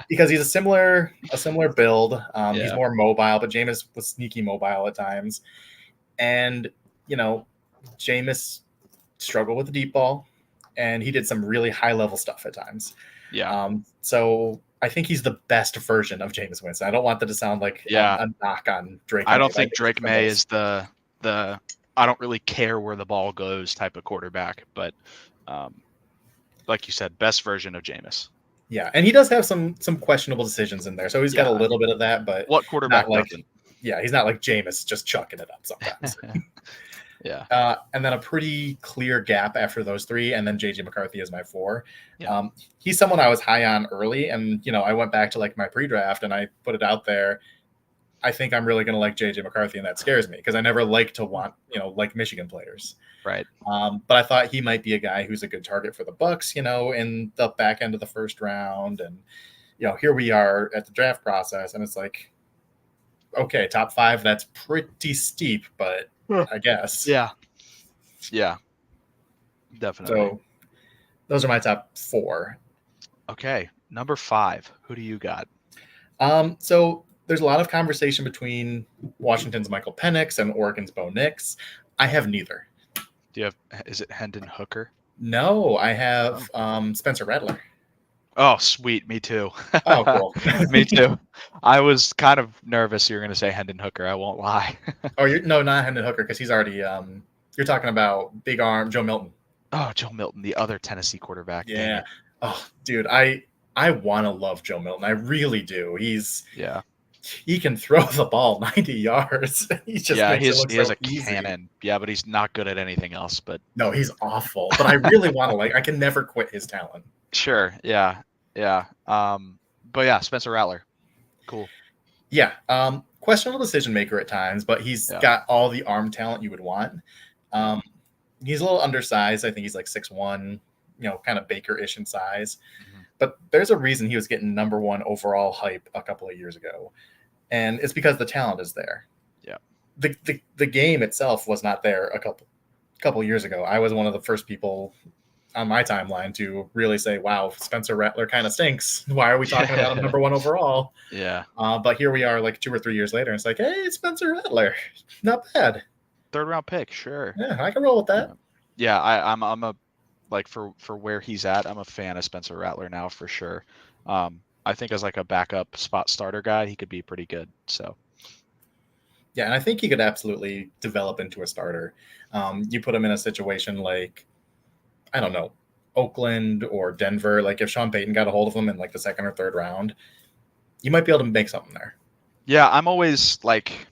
because he's a similar build. He's more mobile, but Jameis was sneaky mobile at times. And, Jameis struggled with the deep ball, and he did some really high-level stuff at times. Yeah. So I think he's the best version of Jameis Winston. I don't want that to sound like a knock on Drake May. I don't think Drake May is the I don't really care where the ball goes type of quarterback, but like you said, best version of Jameis. Yeah, and he does have some questionable decisions in there, so he's got a little bit of that. But what quarterback doesn't? Yeah, he's not like Jameis just chucking it up sometimes. Yeah. And then a pretty clear gap after those 3, and then JJ McCarthy is my 4. Yeah. He's someone I was high on early, and I went back to like my pre-draft and I put it out there. I think I'm really going to like JJ McCarthy, and that scares me because I never like to want, like Michigan players. Right. But I thought he might be a guy who's a good target for the Bucs, in the back end of the first round. And, here we are at the draft process, and it's like, okay, top 5, that's pretty steep, but I guess. Yeah. Yeah. Definitely. So those are my top 4. Okay. Number 5. Who do you got? So there's a lot of conversation between Washington's Michael Penix and Oregon's Bo Nix. I have neither. Is it Hendon Hooker? No, I have Spencer Rattler. Oh, sweet. Me too. Oh, cool. Me too. I was kind of nervous you were going to say Hendon Hooker. I won't lie. No, not Hendon Hooker, because he's already you're talking about big arm Joe Milton. Oh, Joe Milton, the other Tennessee quarterback. Yeah. Oh, dude, I want to love Joe Milton. I really do. He can throw the ball 90 yards. He has a cannon. Yeah, but he's not good at anything else. But no, he's awful. But I really want to I can never quit his talent. Sure. Yeah. But yeah, Spencer Rattler. Cool. Yeah. Questionable decision maker at times, but he's got all the arm talent you would want. He's a little undersized. I think he's like 6'1", kind of Baker-ish in size. Mm-hmm. But there's a reason he was getting number 1 overall hype a couple of years ago. And it's because the talent is there. Yeah. The game itself was not there a couple years ago. I was one of the first people on my timeline to really say, wow, Spencer Rattler kind of stinks. Why are we talking about him number 1 overall? Yeah. But here we are like 2 or 3 years later. And it's like, hey, Spencer Rattler. Not bad. 3rd round pick. Sure. Yeah, I can roll with that. Yeah. I'm a, like for where he's at, I'm a fan of Spencer Rattler now for sure. I think as like a backup spot starter guy, he could be pretty good. So. Yeah. And I think he could absolutely develop into a starter. You put him in a situation like, I don't know, Oakland or Denver. Like if Sean Payton got a hold of him in like the 2nd or 3rd round, you might be able to make something there. Yeah, I'm always like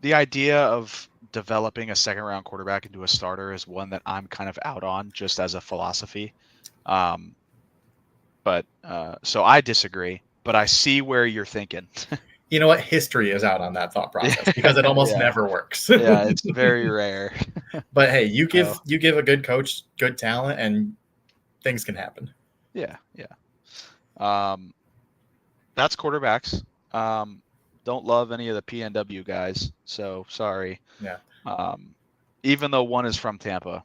the idea of developing a 2nd round quarterback into a starter is one that I'm kind of out on just as a philosophy. But so I disagree, but I see where you're thinking. You know what? History is out on that thought process because it almost never works. Yeah, it's very rare. But hey, you give a good coach good talent, and things can happen. Yeah. That's quarterbacks. Don't love any of the PNW guys, so sorry. Yeah. Even though one is from Tampa.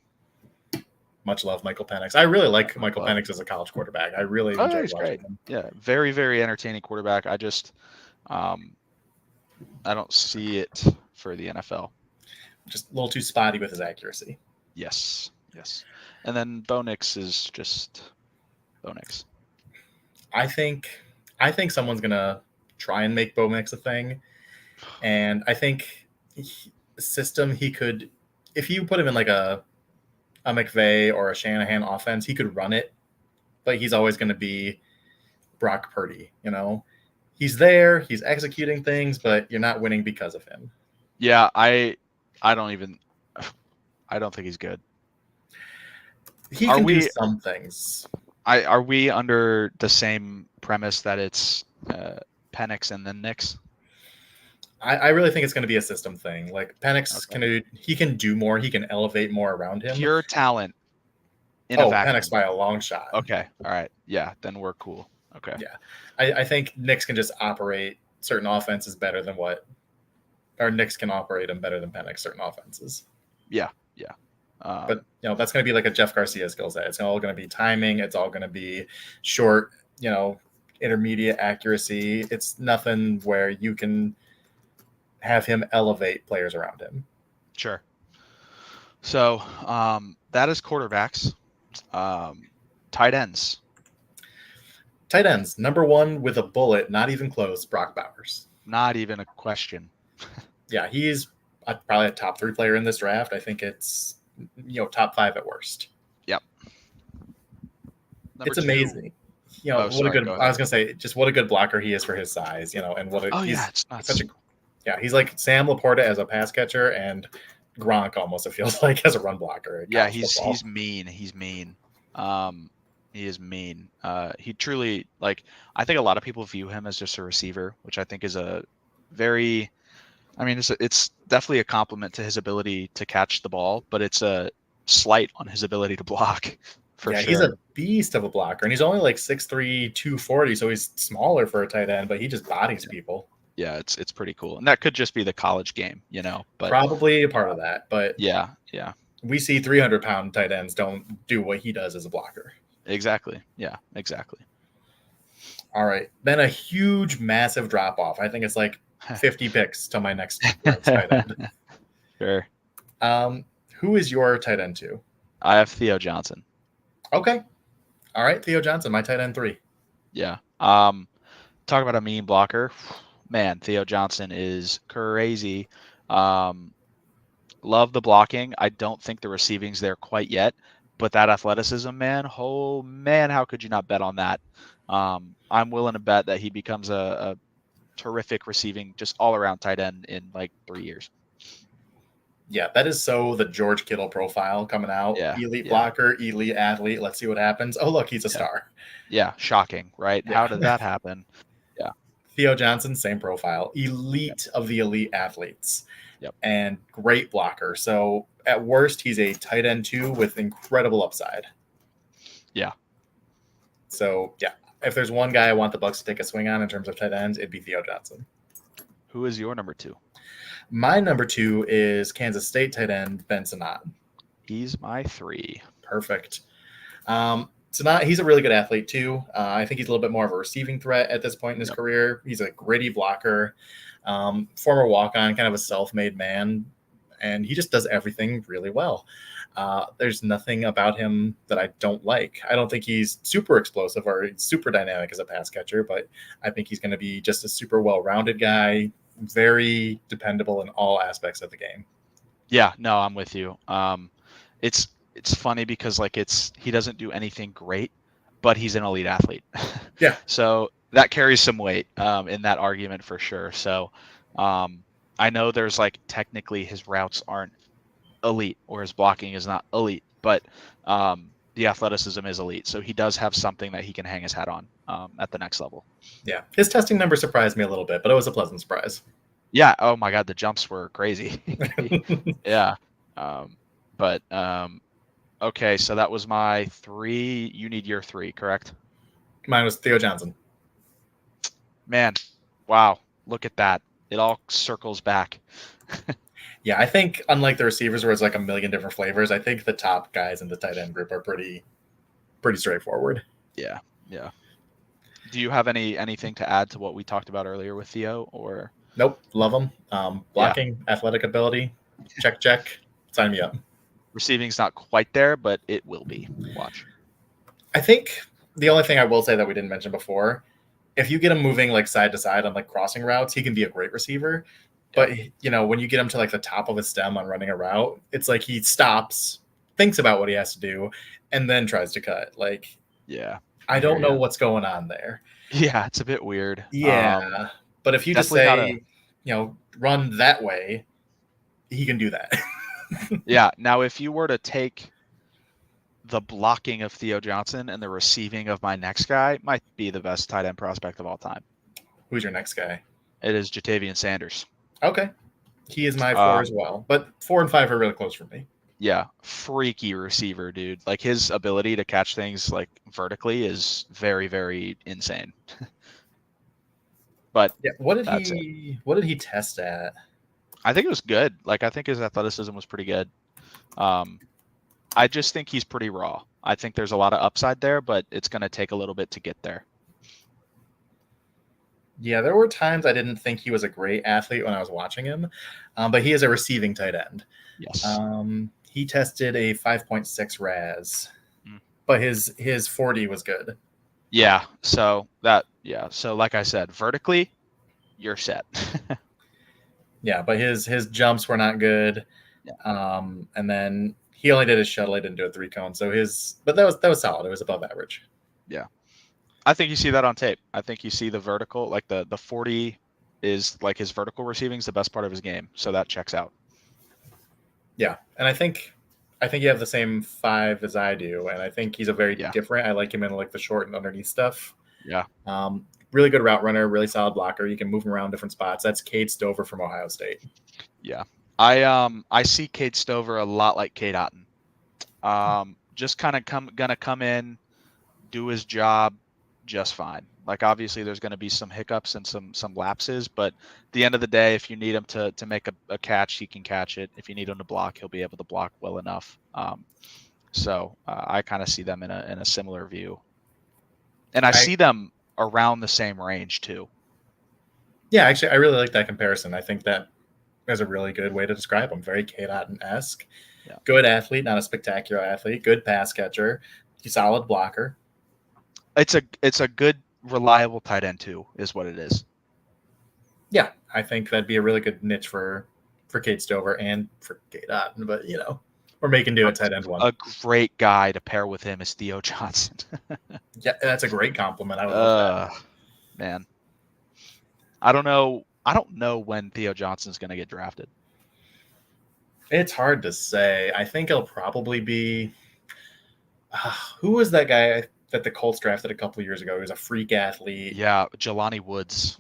Much love, Michael Penix. I really like Michael Penix as a college quarterback. I really enjoy He's watching great. him. Yeah, very, very entertaining quarterback. I just, I don't see it for the NFL. Just a little too spotty with his accuracy. Yes. And then Bo Nix is just Bo Nix. I think someone's gonna try and make Bo Nix a thing, and I think the system he could, if you put him in like a McVay or a Shanahan offense, he could run it, but he's always going to be Brock Purdy. He's there, he's executing things, but you're not winning because of him. Yeah, I don't think he's good. He can do some things. Are we under the same premise that it's Penix and then Nix? I really think it's going to be a system thing. Like Penix can do more. He can elevate more around him. Pure talent. Penix by a long shot. Okay. All right. Yeah. Then we're cool. Okay. Yeah. I think Nix can just operate certain offenses better than Nix can operate them better than Penix certain offenses. Yeah. But that's going to be like a Jeff Garcia skill set. It's all going to be timing. It's all going to be short, intermediate accuracy. It's nothing where you can have him elevate players around him. Sure. So that is quarterbacks. Tight ends. Tight ends, number one with a bullet, not even close, Brock Bowers. Not even a question. Yeah, he's probably a top 3 player in this draft. I think it's top 5 at worst. Yep. It's amazing. I was gonna say, just what a good blocker he is for his size. And what it's nuts. He's like Sam Laporta as a pass catcher and Gronk almost, it feels like, as a run blocker. Yeah, he's mean. He's mean. He is mean. He truly, I think a lot of people view him as just a receiver, which I think is it's definitely a compliment to his ability to catch the ball, but it's a slight on his ability to block. For sure. He's a beast of a blocker, and he's only like 6'3", 240, so he's smaller for a tight end, but he just bodies people. Yeah, it's pretty cool. And that could just be the college game, but probably a part of that. But yeah. We see 300-pound tight ends don't do what he does as a blocker. Exactly. Yeah, exactly. All right. Then a huge, massive drop off. I think it's like 50 picks to my next tight end. Sure. Who is your tight end 2? I have Theo Johnson. Okay. All right, Theo Johnson, my tight end 3. Yeah. Talk about a mean blocker. Man, Theo Johnson is crazy. Love the blocking. I don't think the receiving's there quite yet, but that athleticism, man, how could you not bet on that? I'm willing to bet that he becomes a terrific receiving, just all-around tight end in like 3 years. Yeah, that is so the George Kittle profile coming out. Yeah, elite blocker, elite athlete. Let's see what happens. Oh, look, he's a star. Yeah, shocking, right? Yeah. How did that happen? Yeah. Theo Johnson, same profile. Elite of the elite athletes. Yep. And great blocker. So at worst, he's a tight end 2 with incredible upside. Yeah. So, yeah, if there's one guy I want the Bucs to take a swing on in terms of tight ends, it'd be Theo Johnson. Who is your number 2? My number 2 is Kansas State tight end Ben Sinnott. He's my 3. Perfect. Sinnott, he's a really good athlete too. I think he's a little bit more of a receiving threat at this point in his career. He's a gritty blocker, former walk-on, kind of a self-made man, and he just does everything really well. There's nothing about him that I don't like. I don't think he's super explosive or super dynamic as a pass catcher, but I think he's going to be just a super well-rounded guy, very dependable in all aspects of the game. Yeah, no, I'm with you. It's funny because he doesn't do anything great, but he's an elite athlete. Yeah. So that carries some weight in that argument for sure. So I know there's technically his routes aren't elite or his blocking is not elite, but the athleticism is elite. So he does have something that he can hang his hat on at the next level. Yeah. His testing number surprised me a little bit, but it was a pleasant surprise. Yeah. Oh my God. The jumps were crazy. Yeah. Okay, so that was my 3. You need your 3, correct? Mine was Theo Johnson. Man, wow, look at that. It all circles back. Yeah, I think unlike the receivers where it's like a million different flavors, I think the top guys in the tight end group are pretty straightforward. Yeah, yeah. Do you have anything to add to what we talked about earlier with Theo, or? Nope, love them. Yeah, Blocking, athletic ability, check. Sign me up. receiving's not quite there, but it will be. Watch. I think the only thing I will say that we didn't mention before, if you get him moving like side to side on like crossing routes, he can be a great receiver. Yeah. But when you get him to like the top of his stem on running a route, it's like he stops, thinks about what he has to do, and then tries to cut. Like, Yeah, I hear don't know ya. what's going on there. Yeah, it's a bit weird. Yeah, but if you just Definitely not a. say, run that way, he can do that. Yeah. Now, if you were to take the blocking of Theo Johnson and the receiving of my next guy, might be the best tight end prospect of all time. Who's your next guy? It is Jatavian Sanders. Okay, he is my 4 as well, but 4 and 5 are really close for me. Yeah, freaky receiver, dude. Like his ability to catch things like vertically is very, very insane. But Yeah, what did he test at? I think it was good. Like I think his athleticism was pretty good. I just think he's pretty raw. I think there's a lot of upside there, but it's going to take a little bit to get there. Yeah, there were times I didn't think he was a great athlete when I was watching him, but he is a receiving tight end. Yes. He tested a 5.6 RAS, but his 40 was good. Yeah. So like I said, vertically, you're set. Yeah, but his jumps were not good. Yeah. And then he only did his shuttle. He didn't do a 3-cone. So but that was solid. It was above average. Yeah. I think you see that on tape. I think you see the vertical, like the 40 is like his vertical receiving is the best part of his game. So that checks out. Yeah. And I think you have the same 5 as I do. And I think he's a very different. I like him in like the short and underneath stuff. Yeah. Really good route runner, really solid blocker. You can move him around different spots. That's Cade Stover from Ohio State. Yeah. I see Cade Stover a lot like Cade Otton. Just kind of gonna come in, do his job just fine. Like obviously there's going to be some hiccups and some lapses, but at the end of the day, if you need him to make a catch, he can catch it. If you need him to block, he'll be able to block well enough. So I kind of see them in a similar view, and I see them around the same range too. Yeah, actually, I really like that comparison. I think that is a really good way to describe him. Very Cade Otton-esque. Yeah. Good athlete, not a spectacular athlete. Good pass catcher. Solid blocker. It's a good, reliable tight end too, is what it is. Yeah, I think that'd be a really good niche for Cade Stover and for Cade Otton. But we're making do at tight end 1. A great guy to pair with him is Theo Johnson. Yeah, that's a great compliment. I love that. Man, I don't know when Theo Johnson's going to get drafted. It's hard to say. I think it'll probably be who was that guy that the Colts drafted a couple of years ago? He was a freak athlete. Yeah, Jelani Woods.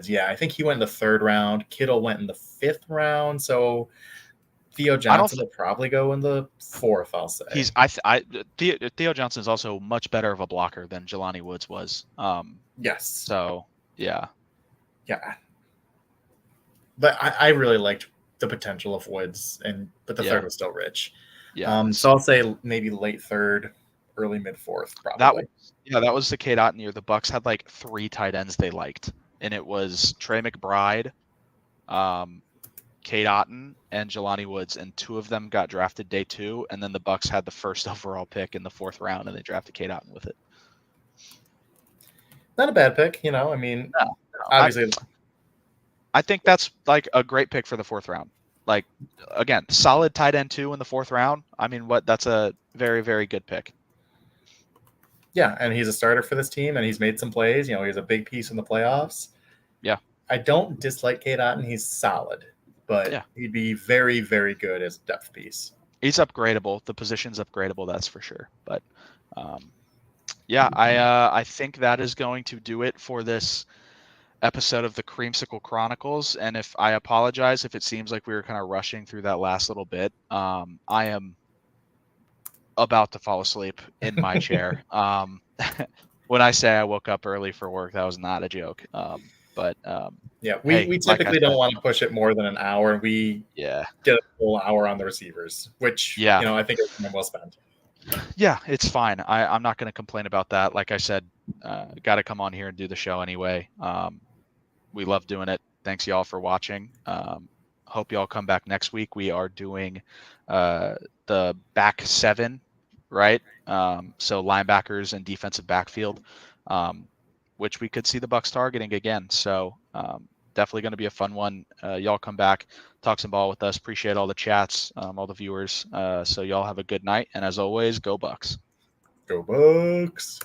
Yeah. I think he went in the 3rd round. Kittle went in the 5th round. So Theo Johnson will probably go in the 4th, I'll say. Theo Johnson is also much better of a blocker than Jelani Woods was. Yes. So, yeah. Yeah. But I really liked the potential of Woods, but the 3rd was still rich. Yeah. So I'll say maybe late 3rd, early mid 4th, probably. That was the Cade Otton year. The Bucs had like 3 tight ends they liked, and it was Trey McBride, Cade Otton, and Jelani Woods, and 2 of them got drafted day 2, and then the Bucs had the 1st overall pick in the 4th round, and they drafted Cade Otton with it. Not a bad pick, I mean, obviously. I think that's like a great pick for the 4th round. Like, again, solid tight end 2 in the 4th round. I mean, that's a very, very good pick. Yeah, and he's a starter for this team, and he's made some plays. He's a big piece in the playoffs. Yeah. I don't dislike Cade Otton. He's solid, but he'd be very, very good as a depth piece. He's upgradable. The position's upgradable, that's for sure. But, I think that is going to do it for this episode of the Creamsicle Chronicles. And if I apologize if it seems like we were kind of rushing through that last little bit, I am about to fall asleep in my chair. When I say I woke up early for work, that was not a joke. But Yeah, hey, we like I typically don't said, want to push it more than an hour. We yeah, get a full hour on the receivers, which yeah, I think is time well spent. yeah, it's fine. I'm not going to complain about that. Like I said, got to come on here and do the show anyway. We love doing it. Thanks y'all for watching. Hope y'all come back next week. We are doing the back seven, right? So linebackers and defensive backfield, which we could see the Bucs targeting again. So definitely going to be a fun one. Y'all come back, talk some ball with us. Appreciate all the chats, all the viewers. So y'all have a good night. And as always, go Bucs. Go Bucs.